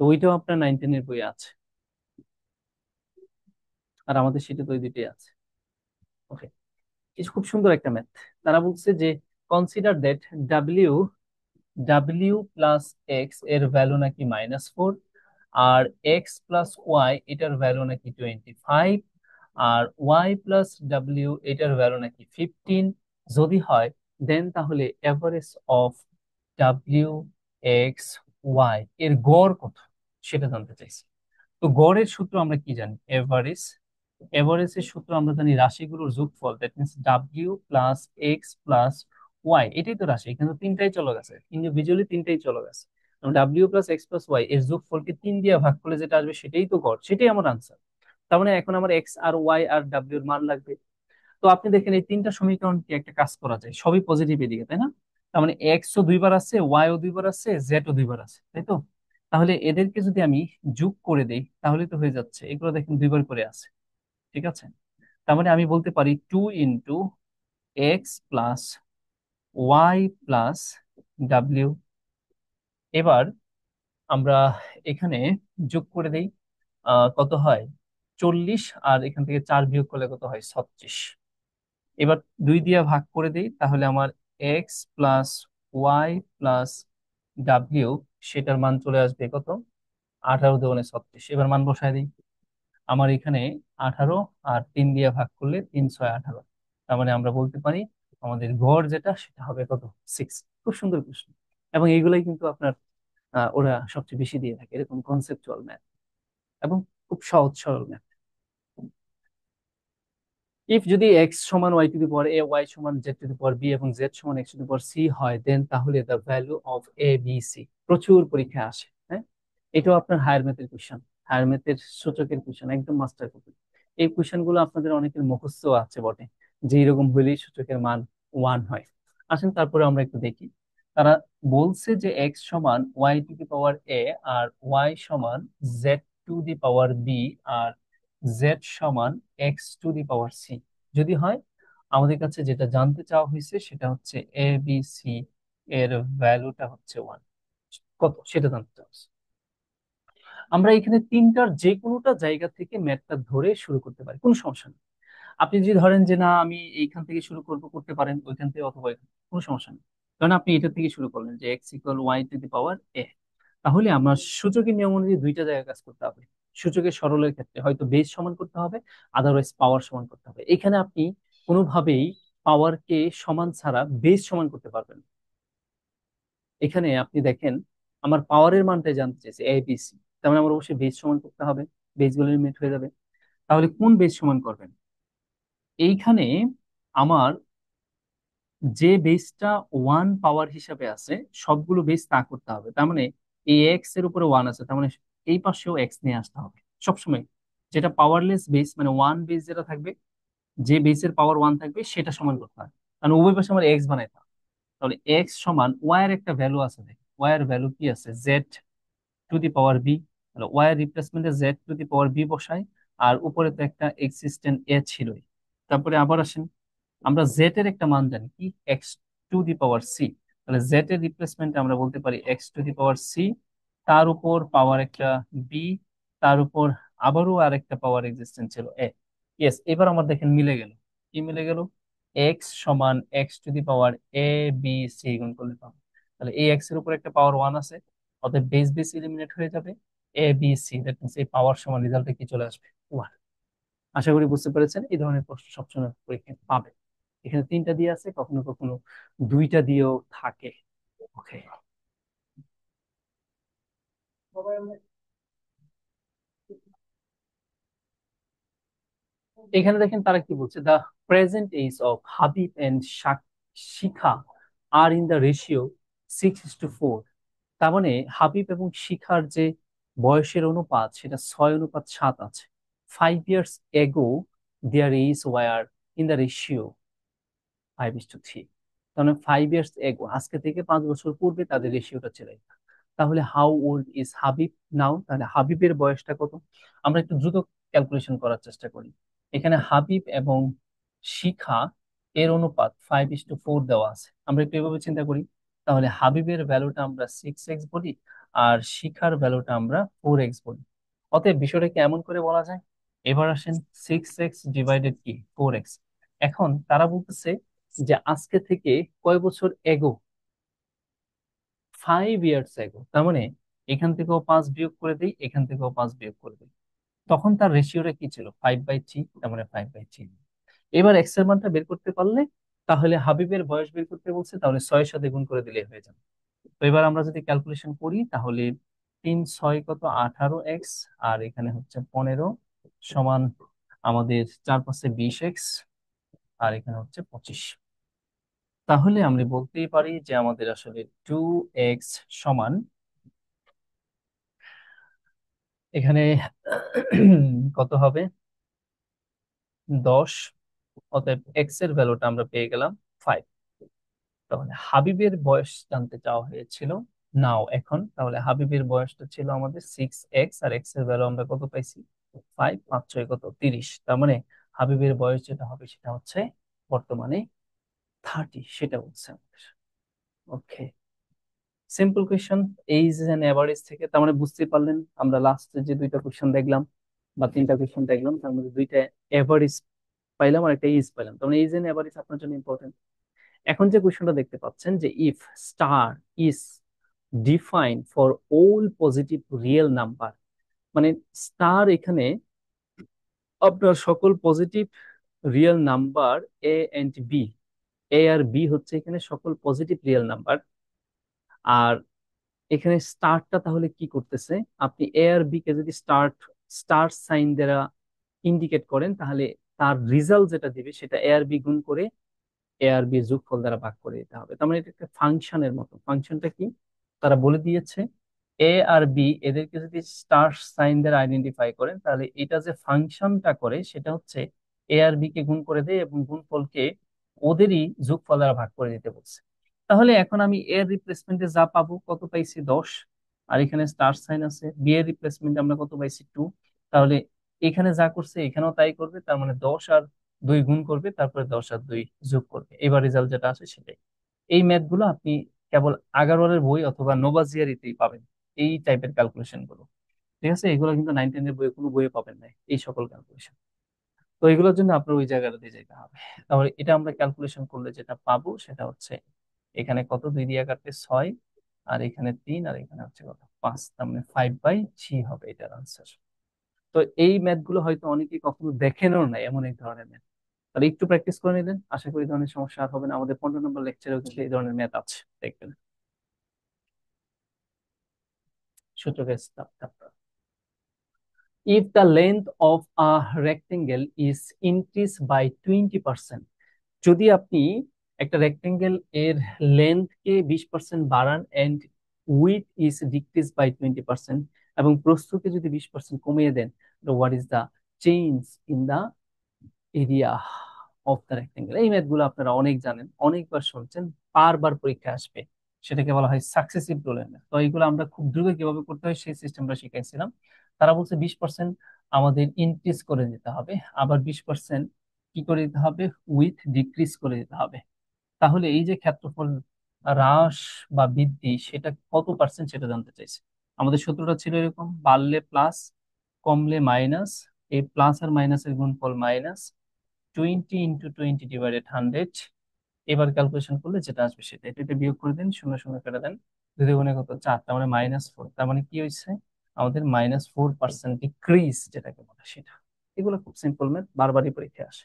তো ওইটাও আপনার 9 10-এর বইয়ে আছে, আর আমাদের সেটা তো ওই দুইটাই আছে। ওকে, কিছু খুব সুন্দর একটা ম্যাথ। তারা বলছে যে consider that W W plus X এর ভ্যালু নাকি -4, আর এক্স প্লাস ওয়াই এটার ভ্যালু নাকি 25, আর ওয়াই প্লাস ডাব্লিউ এটার ভ্যালু নাকি 15। যদি হয় দেন তাহলে average of W X Y এর গড় কত সেটা জানতে চাইছি। তো গড়ের সূত্র আমরা কি জানি? এভারেজ, এভারেজের সূত্র আমরা জানি রাশিগুলোর যোগফল, দ্যাট মিনস ডাব্লিউ প্লাস এক্স প্লাস ওয়াই, এটাই তো রাশি, এখানে তো তিনটাই চলে গেছে, ইন্ডিভিজুয়ালি তিনটাই চলে গেছে। ডাব্লিউ প্লাস এক্স প্লাস ওয়াই এর যোগফলকে 3 দিয়ে ভাগ করলে যেটা আসবে সেটাই তো গড়, সেটাই আমার আনসার। তার মানে এখন আমার এক্স আর ওয়াই আর ডাব্লিউ এর মান লাগবে। তো আপনি দেখেন এই তিনটা সমীকরণকে একটা কাজ করা যায়, সবই পজিটিভ এদিকে, তাই না? তার মানে এক্স ও দুইবার আছে, ওয়াই ও দুইবার আছে, জেড ও দুইবার আছে, তাই তো? তাহলে এদেরকে যদি আমি যোগ করে দেই তাহলে তো হয়ে যাচ্ছে, এগুলো দেখেন দুইবার করে আছে, ঠিক আছে? তার মানে আমি বলতে পারি 2 × x + y + w। এবার আমরা এখানে যোগ করে দেই, কত হয়? 40, আর এখান থেকে 4 বিয়োগ করলে কত হয়? 36। এবার 2 দিয়ে ভাগ করে দেই, তাহলে আমার x + y + w সেটার মান চলে আসবে কত? 18×2=36। এবার মান বসায় দিই, আমার এখানে 18, আর 3 দিয়ে ভাগ করলে 3×6=18। তার মানে আমরা বলতে পারি আমাদের গড় যেটা সেটা হবে কত? 6। খুব সুন্দর প্রশ্ন। এবং এইগুলাই কিন্তু আপনার ওরা সবচেয়ে বেশি দিয়ে থাকে, এরকম কনসেপচুয়াল ম্যাথ এবং খুব সহজ সরল ম্যাথ। ইফ যদি এক্স সমান Y to the power A, Y সমান Z to the power B এবং জেড সমান x to the power C হয়, দেন তাহলে the value of A B C. প্রচুর পরীক্ষায় আসে, হ্যাঁ? এটাও আপনার হায়ার ম্যাথের কোশ্চেন, হায়ার ম্যাথের সূচকের কোশ্চেন, একদম মাস্টার কপি। এই কোশ্চেন গুলো আপনাদের অনেকের মুখস্থ আছে বটে, যে এরকম হইলেই সূচকের মান 1 হয়। আসেন তারপরে আমরা একটু দেখি। তারা বলছে যে এক্স সমান Y to the power A, আর ওয়াই সমান Z to the power B, আর জেড সমান x to the power C. যদি হয়, আমাদের কাছে যেটা জানতে চাওয়া হয়েছে সেটা হচ্ছে এ বি সি এর ভ্যালুটা হচ্ছে 1, কত সেটা জানতে চাওয়া হয়েছে। আমরা এখানে তিনটার যে কোনোটা জায়গা থেকে ম্যাথটা ধরে শুরু করতে পারি, কোনো সমস্যা নেই। আপনি যদি ধরেন যে না আমি এইখান থেকে শুরু করবো, করতে পারেন ওইখান থেকে অথবা এখান থেকে, কোনো সমস্যা নেই। কারণ আপনি এটা থেকে শুরু করলেন যে x = y two the power a, তাহলে আমার সূচকের নিয়ম অনুযায়ী দুইটা জায়গায় কাজ করতে হবে। সূচকের সরলের ক্ষেত্রে হয়তো বেস সমান করতে হবে, আদারওয়াইজ পাওয়ার সমান করতে হবে। এখানে আপনি কোনোভাবেই পাওয়ারকে সমান ছাড়া বেস সমান করতে পারবেন না। এখানে আপনি দেখেন আমার পাওয়ারের মানটাই জানতে চাইছে এ বি সি, তার মানে আমার অবশ্যই বেস সমান করতে হবে, বেস গুলো এলিমিনেট হয়ে যাবে। তাহলে কোন বেস সমান করবেন? এইখানে আমার যে বেসটা 1 পাওয়ার হিসাবে আছে, সবগুলো বেস তা করতে হবে। তার মানে এই এক্স এর উপরে 1 আছে, তার মানে এই পাশেও এক্স নিয়ে আসতে হবে সবসময়। যেটা পাওয়ারলেস বেস মানে 1 বেস যেটা থাকবে, যে বেসের পাওয়ার 1 থাকবে সেটা সমান করতে হবে, কারণ উভয় পাশে আমার এক্স বানাইতে হবে। তাহলে এক্স সমান ওয়াই এর একটা ভ্যালু আছে, দেখি ওয়াই এর ভ্যালু কি আছে? Z to the power B. তাহলে ওয়াই এর রিপ্লেসমেন্টে Z to the power B বসাই, আর উপরে তো একটা এক্সিস্টেন্ট এ ছিলই। তারপরে আবার আসেন, আমরা জেড এর একটা মান জানি কি? X to the power c. তাহলে জেড এর রিপ্লেসমেন্টে আমরা বলতে পারি x to the power c, তার উপর পাওয়ার একটা বি, তার উপর আবারও আরেকটা পাওয়ার এক্সিস্টেন্ট ছিল এ। ইয়েস, এবার আমার দেখেন মিলে গেল। কি মিলে গেল? এক্স সমান x to the power a B c গুণ করলে পাবো। তাহলে এই এক্স এর উপর একটা পাওয়ার 1 আছে, অতএব বেস বেস এলিমিনেট হয়ে যাবে, A B C, that means এই পাওয়ার সমান রেজাল্টে কি চলে আসবে? 1। আশা করি বুঝতে পেরেছেন, এই ধরনের প্রশ্ন সবসময় পরীক্ষায় পাবে। এখানে তিনটা দিয়ে আছে, কখনো কখনো দুইটা দিয়েও থাকে। ওকে, এখানে দেখেন তারা কি বলছে, the present age of Habib and Shikha are in the ratio 6:4। তার মানে হাবিব এবং শিখার যে বয়সের অনুপাত সেটা 6:7 আছে। 5 years ago their age were in the ratio 5:3। তার মানে 5 years ago, আজকে থেকে 5 বছর পূর্বে তাদের রেশিওটা ছিল এটা। তাহলে হাউ ওল্ড ইজ হাবিব নাও? তাহলে হাবিবের বয়সটা কত? আমরা একটু দ্রুত ক্যালকুলেশন করার চেষ্টা করি। এখানে হাবিব এবং শিখা এর অনুপাত 5:4 দেওয়া আছে, আমরা একটু এভাবে চিন্তা করি। তাহলে হাবিবের ভ্যালুটা আমরা 6x বলি, আর শিখার ভ্যালুটা আমরা 4x বলি। অতএব বিষয়টাকে এমন করে বলা যায়, এবার আসেন 6x ডিভাইডেড কি 4x। এখন তারা বলতেছে যে আজকে থেকে কয় বছর এগো? 5 years ago, তার মানে এখান থেকেও 5 বিয়োগ করে দিই, এখান থেকেও 5 বিয়োগ করে দিই। তখন তার রেশিওটা কি ছিল? 5/3, তার মানে 5/3। এবার এক্স এর মানটা বের করতে পারলে, তাহলে হাবিবের বয়স বের করতে বলছে, তাহলে 6-এর সাথে গুণ করে দিলে হয়ে যাবে। তো এবার আমরা যদি ক্যালকুলেশন করি, তাহলে 3 6 কত, 18x, আর এখানে হচ্ছে 15 সমান আমাদের 4 5 20x, আর এখানে হচ্ছে 25। তাহলে আমরা বলতেই পারি যে আমাদের আসলে 2x সমান এখানে কত হবে, 10। অতএব এক্স এর ভ্যালুটা আমরা পেয়ে গেলাম 5। তাহলে হাবিবের বয়স জানতে চাওয়া হয়েছিল। নাও এখন তাহলে হাবিবের বয়সটা ছিল আমাদের 6x, আর এক্স এর ভ্যালু আমরা কত পাইছি? 5, 5 6 কত, 30। তার মানে হাবিবের বয়স যেটা হবে সেটা হচ্ছে বর্তমানে 30, সেটা বলছে আমাদের। Okay, simple question, age and average থেকে। তার মানে বুঝতে পারলেন আমরা লাস্টে যে দুইটা কোয়েশ্চেন দেখলাম বা তিনটা কোয়েশ্চেন দেখলাম, তার মধ্যে দুইটা এভারেজ পাইলাম আর একটা এইজ পাইলাম। তার মানে এইজ এন্ড এভারেজ আপনার জন্য ইম্পর্টেন্ট। এখন যে কোয়েশ্চনটা দেখতে পাচ্ছেন যে if star is defined for all positive real number, মানে স্টার এখানে আপনার সকল positive real number a and b, a আর বি হচ্ছে এখানে সকল পজিটিভ রিয়েল নাম্বার। আর এখানে স্টারটা তাহলে কি করতেছে, আপনি এ আর বি কে যদি স্টার সাইন দ্বারা ইন্ডিকেট করেন, তাহলে তার রেজাল্ট যেটা দিবে সেটা এ আর বি গুণ করে এ আর বি যোগফল দ্বারা ভাগ করে দিতে হবে। তার মানে এটা একটা ফাংশনের মতো। ফাংশনটা কি তারা বলে দিয়েছে, এ আর বি এদেরকে যদি স্টার সাইন দ্বারা আইডেন্টিফাই করেন, তাহলে এটা যে ফাংশনটা করে সেটা হচ্ছে এ আর বি কে গুণ করে দেয় এবং গুণফলকে ওদেরই যোগফল দ্বারা ভাগ করে দিতে বলছে। তাহলে এখন আমি এর রিপ্লেসমেন্টে যা পাবো, কত পাইছি 10, আর এখানে স্টার সাইন আছে। বি এর রিপ্লেসমেন্টে আমরা কত পাইছি 2। তাহলে এখানে যা করছে এখানেও তাই করবে, তার মানে 10 আর 2 গুণ করবে, তারপরে 10 আর 2 যোগ করবে। এবার রেজাল্ট যেটা আসে সেটাই। এই ম্যাথ গুলো আপনি কেবল আগারওয়ালের বই অথবা নোভাজিয়ারিতেই পাবেন, এই টাইপের ক্যালকুলেশন গুলো। ঠিক আছে, এগুলো কিন্তু 9 10-এর বইয়ে কোনো বইয়ে পাবেন না এই সকল ক্যালকুলেশন। তো এগুলোর জন্য আপনার ওই জায়গাটাতে যেতে হবে। তাহলে এটা আমরা ক্যালকুলেশন করলে যেটা পাবো সেটা হচ্ছে এখানে কত, 2 দিয়ে কাটলে 6, আর এখানে 3, আর এখানে হচ্ছে কত, 5। তার মানে 5/3 হবে এটার আনসার। তো এই ম্যাথ গুলো হয়তো অনেকেই কখনো দেখেনও নাই, এমন এক ধরনের ম্যাথ। তাহলে একটু প্র্যাকটিস করে নিলেন, আশা করি এই ধরনের সমস্যা আর হবে না। আমাদের 15 নম্বর লেকচারেও কিন্তু এই ধরনের ম্যাথ আছে, দেখবেন। সূচকের staff. If the length of a rectangle is increased by 20%, যদি আপনি একটা রেক্টেঙ্গেল এর লেন্থ কে 20% বাড়ান and width is decrease by 20%, এবং প্রস্থকে যদি 20% কমিয়ে দেন, what is the change in the area of the rectangle. এই ম্যাথ গুলো আপনারা অনেক জানেন, অনেকবার শুনছেন, বারবার পরীক্ষা আসবে। সেটাকে বলা হয় সাকসেসিভ রুলের ম্যাথ। তো এইগুলো আমরা খুব দ্রুত কিভাবে করতে হয় সেই সিস্টেমটা শিখাইছিলাম। তারা বলছে 20% আমাদের ইনক্রিজ করে দিতে হবে, আবার 20% কি করে দিতে হবে, উইথ ডিক্রিজ করে দিতে হবে। তাহলে এই যে ক্ষেত্রফল হ্রাস বা বৃদ্ধি সেটা কত পার্সেন্ট সেটা জানতে চাইছে। আমাদের সূত্রটা ছিল এরকম, বাড়লে প্লাস, কমলে মাইনাস, এই প্লাস আর মাইনাসের গুণফল মাইনাস 20 × 20 / 100। এবার ক্যালকুলেশন করলে যেটা আসবে সেটা, এটা বিয়োগ করে দেন, শূন্য শূন্য কেটে দেন, 2 × 2 = কত, 4, তার মানে -4। তার মানে কি হয়েছে, আমাদের -4% ডিক্রিজ যেটাকে বলে সেটা। এগুলো খুব সিম্পল ম্যাথ, বারবারই পরীক্ষায় আসে।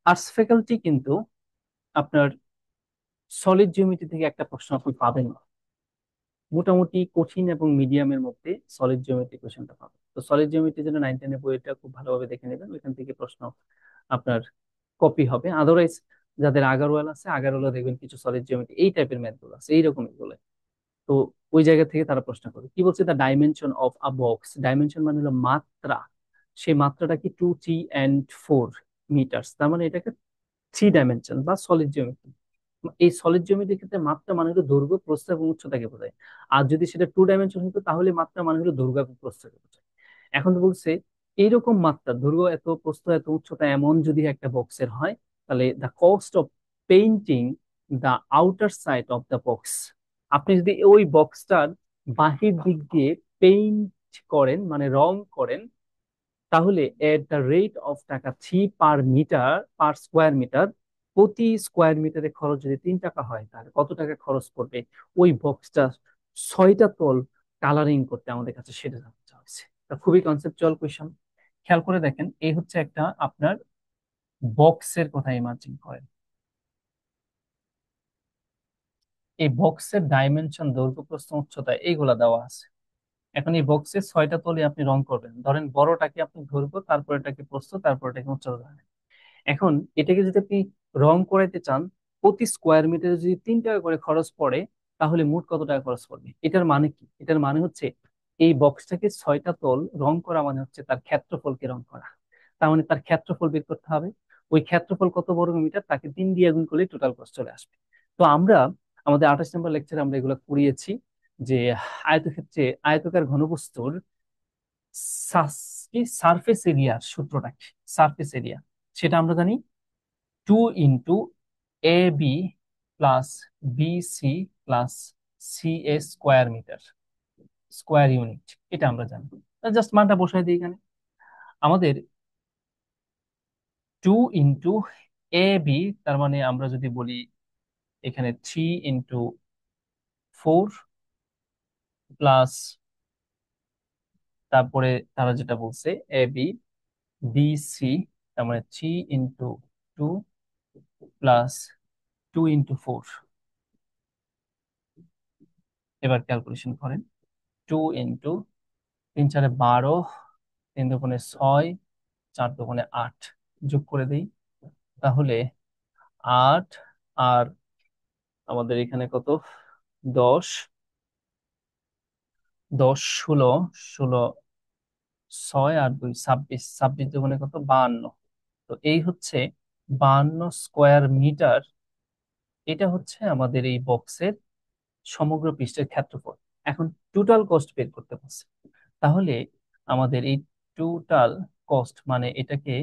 আর্টস ফ্যাকাল্টি কিন্তু আপনার সলিড জিওমেট্রি থেকে একটা প্রশ্ন আপনি পাবেন না। মোটামুটি কঠিন এবং মিডিয়ামের মধ্যে সলিড জিওমেট্রি কোশ্চেনটা পাবেন। তো সলিড জিওমেট্রির জন্য 9 10-এর বইটা খুব ভালোভাবে দেখে নেবেন, ওইখান থেকে প্রশ্ন আপনার কপি হবে। আদারওয়াইজ যাদের আগারওয়াল আছে, আগারওয়ালা দেখবেন কিছু সলিড জিওমেট্রি এই টাইপের ম্যাথ গুলো আছে, এইরকম এগুলো। তো ওই জায়গা থেকে তারা প্রশ্ন করে কি বলছে, the dimension of a box. Dimension মানে হলো মাত্রা। সেই মাত্রাটা কি 2 3 and 4 মিটার। তার মানে এটাকে 3 ডাইমেনশন বা সলিড জিওমেট্রি। এই সলিড জিওমেট্রির ক্ষেত্রে মাত্রা মানে হলো দৈর্ঘ্য, প্রস্থ এবং উচ্চতাকে বোঝায়। আর যদি সেটা 2 ডাইমেনশন হতো তাহলে মাত্রা মানে হলো দৈর্ঘ্য এবং প্রস্থকে বোঝায়। এখন তো বলছে এইরকম মাত্রা, দৈর্ঘ্য এত, প্রস্থ এত, উচ্চতা এমন যদি একটা বক্সের হয়, তাহলে the cost of painting the outer side of the box. আপনি যদি ওই বক্সটার বাহির দিক দিয়ে পেইন্ট করেন, মানে রং করেন, তাহলে এট দ্য রেট অফ টাকা 3 per meter, per square meter, প্রতি স্কোয়ার মিটারে খরচ যদি 3 টাকা হয় তাহলে কত টাকা খরচ পড়বে ওই বক্সটা 6টা তল কালারিং করতে আমাদের কাছে, সেটা জানতে চাওয়া হয়েছে। তা খুবই কনসেপচুয়াল কোয়েশন। খেয়াল করে দেখেন, এই হচ্ছে একটা আপনার বক্সের কথা ইমাজিন করেন। এই বক্সের ডাইমেনশন, দৈর্ঘ্য, প্রস্থ, উচ্চতা এইগুলা দেওয়া আছে। এখন এই বক্সে 6টা তলে আপনি রং করবেন, ধরেন বড়টাকে আপনি দৈর্ঘ্য, তারপর এটাকে প্রস্থ, তারপর এটাকে উচ্চতা ধরেন। এখন এটাকে যদি আপনি রং করাইতে চান, প্রতি স্কোয়ার মিটারে যদি 3 টাকা করে খরচ পড়ে, তাহলে মোট কত টাকা খরচ পড়বে? এটার মানে কি? এটার মানে হচ্ছে এই বক্সটাকে 6টা তল রং করা মানে হচ্ছে তার ক্ষেত্রফলকে রং করা। তার মানে তার ক্ষেত্রফল বের করতে হবে। ওই ক্ষেত্রফল কত বর্গ মিটার, তাকে 3 দিয়ে গুণ করলে টোটাল কস্ট চলে আসবে। তো আমরা আমাদের 28 নম্বর লেকচারে আমরা এগুলো করিয়েছি যে আয়তক্ষেত্রে আয়তকার ঘনবস্তুর সারফেস এরিয়ার সূত্রটা কি। সারফেস এরিয়া সেটা আমরা জানি 2 × AB + BC + CA square meter, square unit. এটা আমরা জানি। জাস্ট মানটা বসাই দিই এখানে। আমাদের 2 × AB, তার মানে আমরা যদি বলি এখানে 3 × 4 প্লাস, তারপরে তারা যেটা বলছে AB BC, তার মানে 3 × 2 প্লাস 2 × 4। এবার ক্যালকুলেশন করেন। 2 × 3 × 4 = 12, 3 × 2 = 6, 4 × 2 = 8, যোগ করে দিই। তাহলে 8, আর আমাদের এখানে কত, 10, 10 16, 16, 6 আর 2 26, 26 দুগুণে কত, 52। তো এই হচ্ছে 52 স্কোয়ার মিটার। এটা হচ্ছে আমাদের এই বক্সের সমগ্র পৃষ্ঠের ক্ষেত্রফল। এখন টোটাল কস্ট বের করতে বলছে। তাহলে আমাদের এই টোটাল কস্ট মানে এটাকে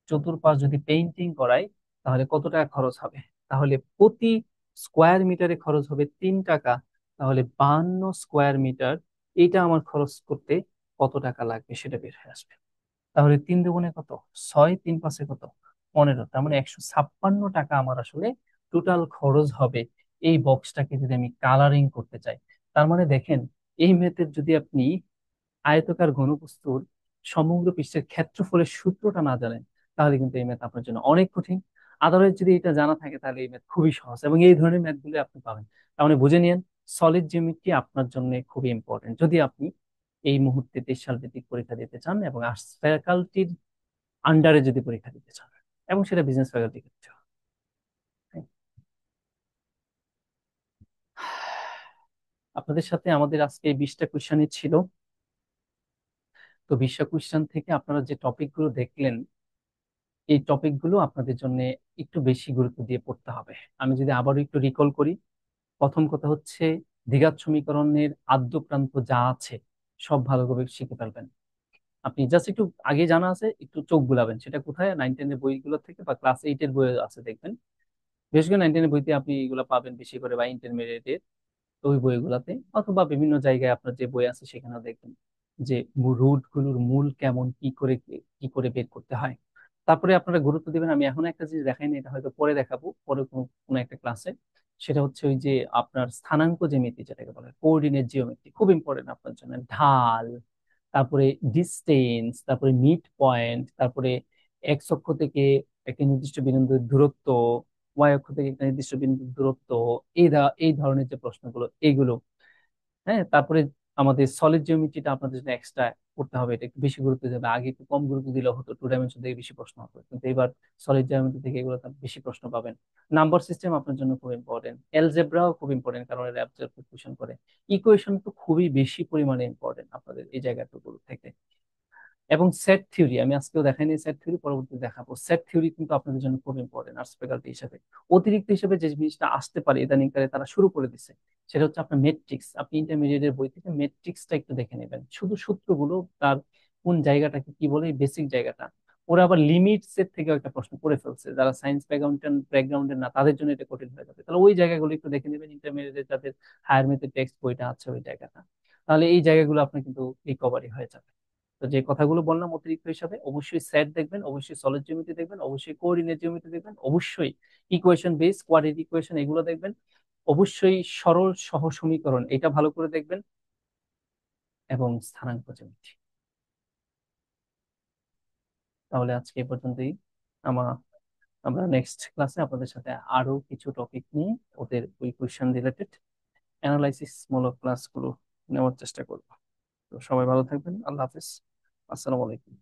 চতুর্পাশ যদি পেইন্টিং করাই তাহলে কত টাকা খরচ হবে? তাহলে প্রতি স্কোয়ার মিটারে খরচ হবে 3 টাকা। তাহলে 52 স্কোয়ার মিটার, এটা আমার খরচ করতে কত টাকা লাগবে সেটা বের হয়ে আসবে। তাহলে 3 দুগুণে কত, 6, 3 × 5 কত, 15। তার মানে 156 টাকা আমার আসলে টোটাল খরচ হবে এই বক্সটাকে যদি আমি কালারিং করতে চাই। তার মানে দেখেন, এই মেথড যদি আপনি আয়তকার ঘনবস্তুর সমগ্র পৃষ্ঠের ক্ষেত্রফলের সূত্রটা না জানেন, তাহলে কিন্তু এই ম্যাথ আপনার জন্য অনেক কঠিন। আদারওয়াইজ যদি এটা জানা থাকে তাহলে এই ম্যাথ খুবই সহজ, এবং এই ধরনের ম্যাথ গুলো আপনি পাবেন। তার মানে বুঝে নিন, সলিড জিওমেট্রি আপনার জন্য খুবই ইম্পর্টেন্ট যদি আপনি এই মুহূর্তে 23 সাল ভিত্তিক পরীক্ষা দিতে চান এবং আর্টস ফ্যাকাল্টির আন্ডারে যদি পরীক্ষা দিতে চান, এবং সেটা বিজনেস ফ্যাকাল্টি ক্ষেত্রে। আপনাদের সাথে আমাদের আজকে এই 20টা কোশ্চেনই ছিল। তো 20টা কোশ্চেন থেকে আপনারা যে টপিকগুলো দেখলেন, এই টপিকগুলো আপনাদের জন্য একটু বেশি গুরুত্ব দিয়ে পড়তে হবে। আমি যদি আবারও একটু রিকল করি, প্রথম কথা হচ্ছে দ্বিঘাত সমীকরণের আদ্যপ্রান্ত যা আছে সব ভালোভাবে শিখে ফেলবেন। আপনি জাস্ট একটু আগে জানা আছে, একটু চোখ বুলাবেন। সেটা কোথায়? 9, 10 এর বইগুলো থেকে বা ক্লাস 8 এর বই আছে দেখবেন। বিশেষ করে 9, 10 এর বইতে আপনি এগুলো পাবেন বেশি করে, বা ইন্টারমিডিয়েটের ওই বইগুলাতে, অথবা বিভিন্ন জায়গায় আপনার যে বই আছে সেখানেও দেখবেন যে রুট গুলোর মূল কেমন, কি করে বের করতে হয়। তারপরে আপনারা গুরুত্ব দিবেন, আমি এখন একটা জিনিস দেখাইনি, এটা হয়তো পরে দেখাবো, পরে কোনো কোনো একটা ক্লাসে। সেটা হচ্ছে ওই যে আপনার স্থানাঙ্ক জ্যামিতি, যেটাকে বলে কোঅর্ডিনেট জিওমেট্রি, খুব ইম্পর্টেন্ট আপনার জন্য। ঢাল, তারপরে ডিস্টেন্স, তারপরে মিড পয়েন্ট, তারপরে এক্স অক্ষ থেকে একটা নির্দিষ্ট বিন্দুর দূরত্ব, ওয়াই অক্ষ থেকে একটা নির্দিষ্ট বিন্দুর দূরত্ব, এই ধরনের যে প্রশ্নগুলো এইগুলো। হ্যাঁ, তারপরে আমাদের সলিড জিওমেট্রিটা আপনাদের জন্য এক্সট্রা করতে হবে, এটা একটু বেশি গুরুত্ব দেবে। আগে একটু কম গুরুত্ব দিলে হতো, 2 ডাইমেনশন থেকে বেশি প্রশ্ন হতো, কিন্তু এবার সলিড জিওমেট্রি থেকে এগুলো বেশি প্রশ্ন পাবেন। নাম্বার সিস্টেম আপনার জন্য খুব ইম্পর্টেন্ট, এলজেব্রাও খুব ইম্পর্টেন্ট, কারণ এর অ্যাবজর্ব কোয়েশন করে। ইকুয়েশন তো খুবই বেশি পরিমাণে ইম্পর্টেন্ট আপনাদের এই জায়গাটুকু থেকে। এবং সেট থিওরি আমি আজকেও দেখাইনি, সেট থিওরি পরবর্তীতে দেখাবো। সেট থিওরি কিন্তু আপনাদের জন্য খুব ইম্পর্টেন্ট আর্টস ফ্যাকাল্টি হিসেবে। অতিরিক্ত হিসেবে যে জিনিসটা আসতে পারে ইদানিংকালে তারা শুরু করে দিছে, সেটা হচ্ছে আপনার মেট্রিক্স। আপনি ইন্টারমিডিয়েটের বই থেকে মেট্রিক্সটা একটু দেখে নেবেন, শুধু সূত্রগুলো, তার কোন জায়গাটাকে কি বলে, বেসিক জায়গাটা। ওরা আবার লিমিটস এর থেকে একটা প্রশ্ন করে ফেলছে, যারা সায়েন্স ব্যাকগ্রাউন্ডের না তাদের জন্য এটা কঠিন হয়ে যাবে। তাহলে ওই জায়গাগুলো একটু দেখে নেবেন, ইন্টারমিডিয়েটের যাদের হায়ার ম্যাথের টেক্সট বইটা আছে ওই জায়গাটা। তাহলে এই জায়গাগুলো আপনার কিন্তু রিকভারি হয়ে যাবে। তো যে কথাগুলো বললাম অতিরিক্ত হিসাবে, অবশ্যই সেট দেখবেন, অবশ্যই সলিড জিওমেট্রি দেখবেন, অবশ্যই কোঅর্ডিনেট জিওমেট্রি দেখবেন, অবশ্যই ইকুয়েশন বেস কোয়াড্রেটিক ইকুয়েশন এগুলো দেখবেন, অবশ্যই সরল সহ সমীকরণ এটা ভালো করে দেখবেন, এবং স্থানাঙ্ক জ্যামিতি। তাহলে আজকে এই পর্যন্তই। আমা আমরা নেক্সট ক্লাসে আপনাদের সাথে আরো কিছু টপিক নিয়ে ওদের ওই কোয়েশ্চেন রিলেটেড অ্যানালাইসিস মূলক ক্লাসগুলো নেওয়ার চেষ্টা করব। তো সবাই ভালো থাকবেন, আল্লাহ হাফেজ, আসসালামু আলাইকুম।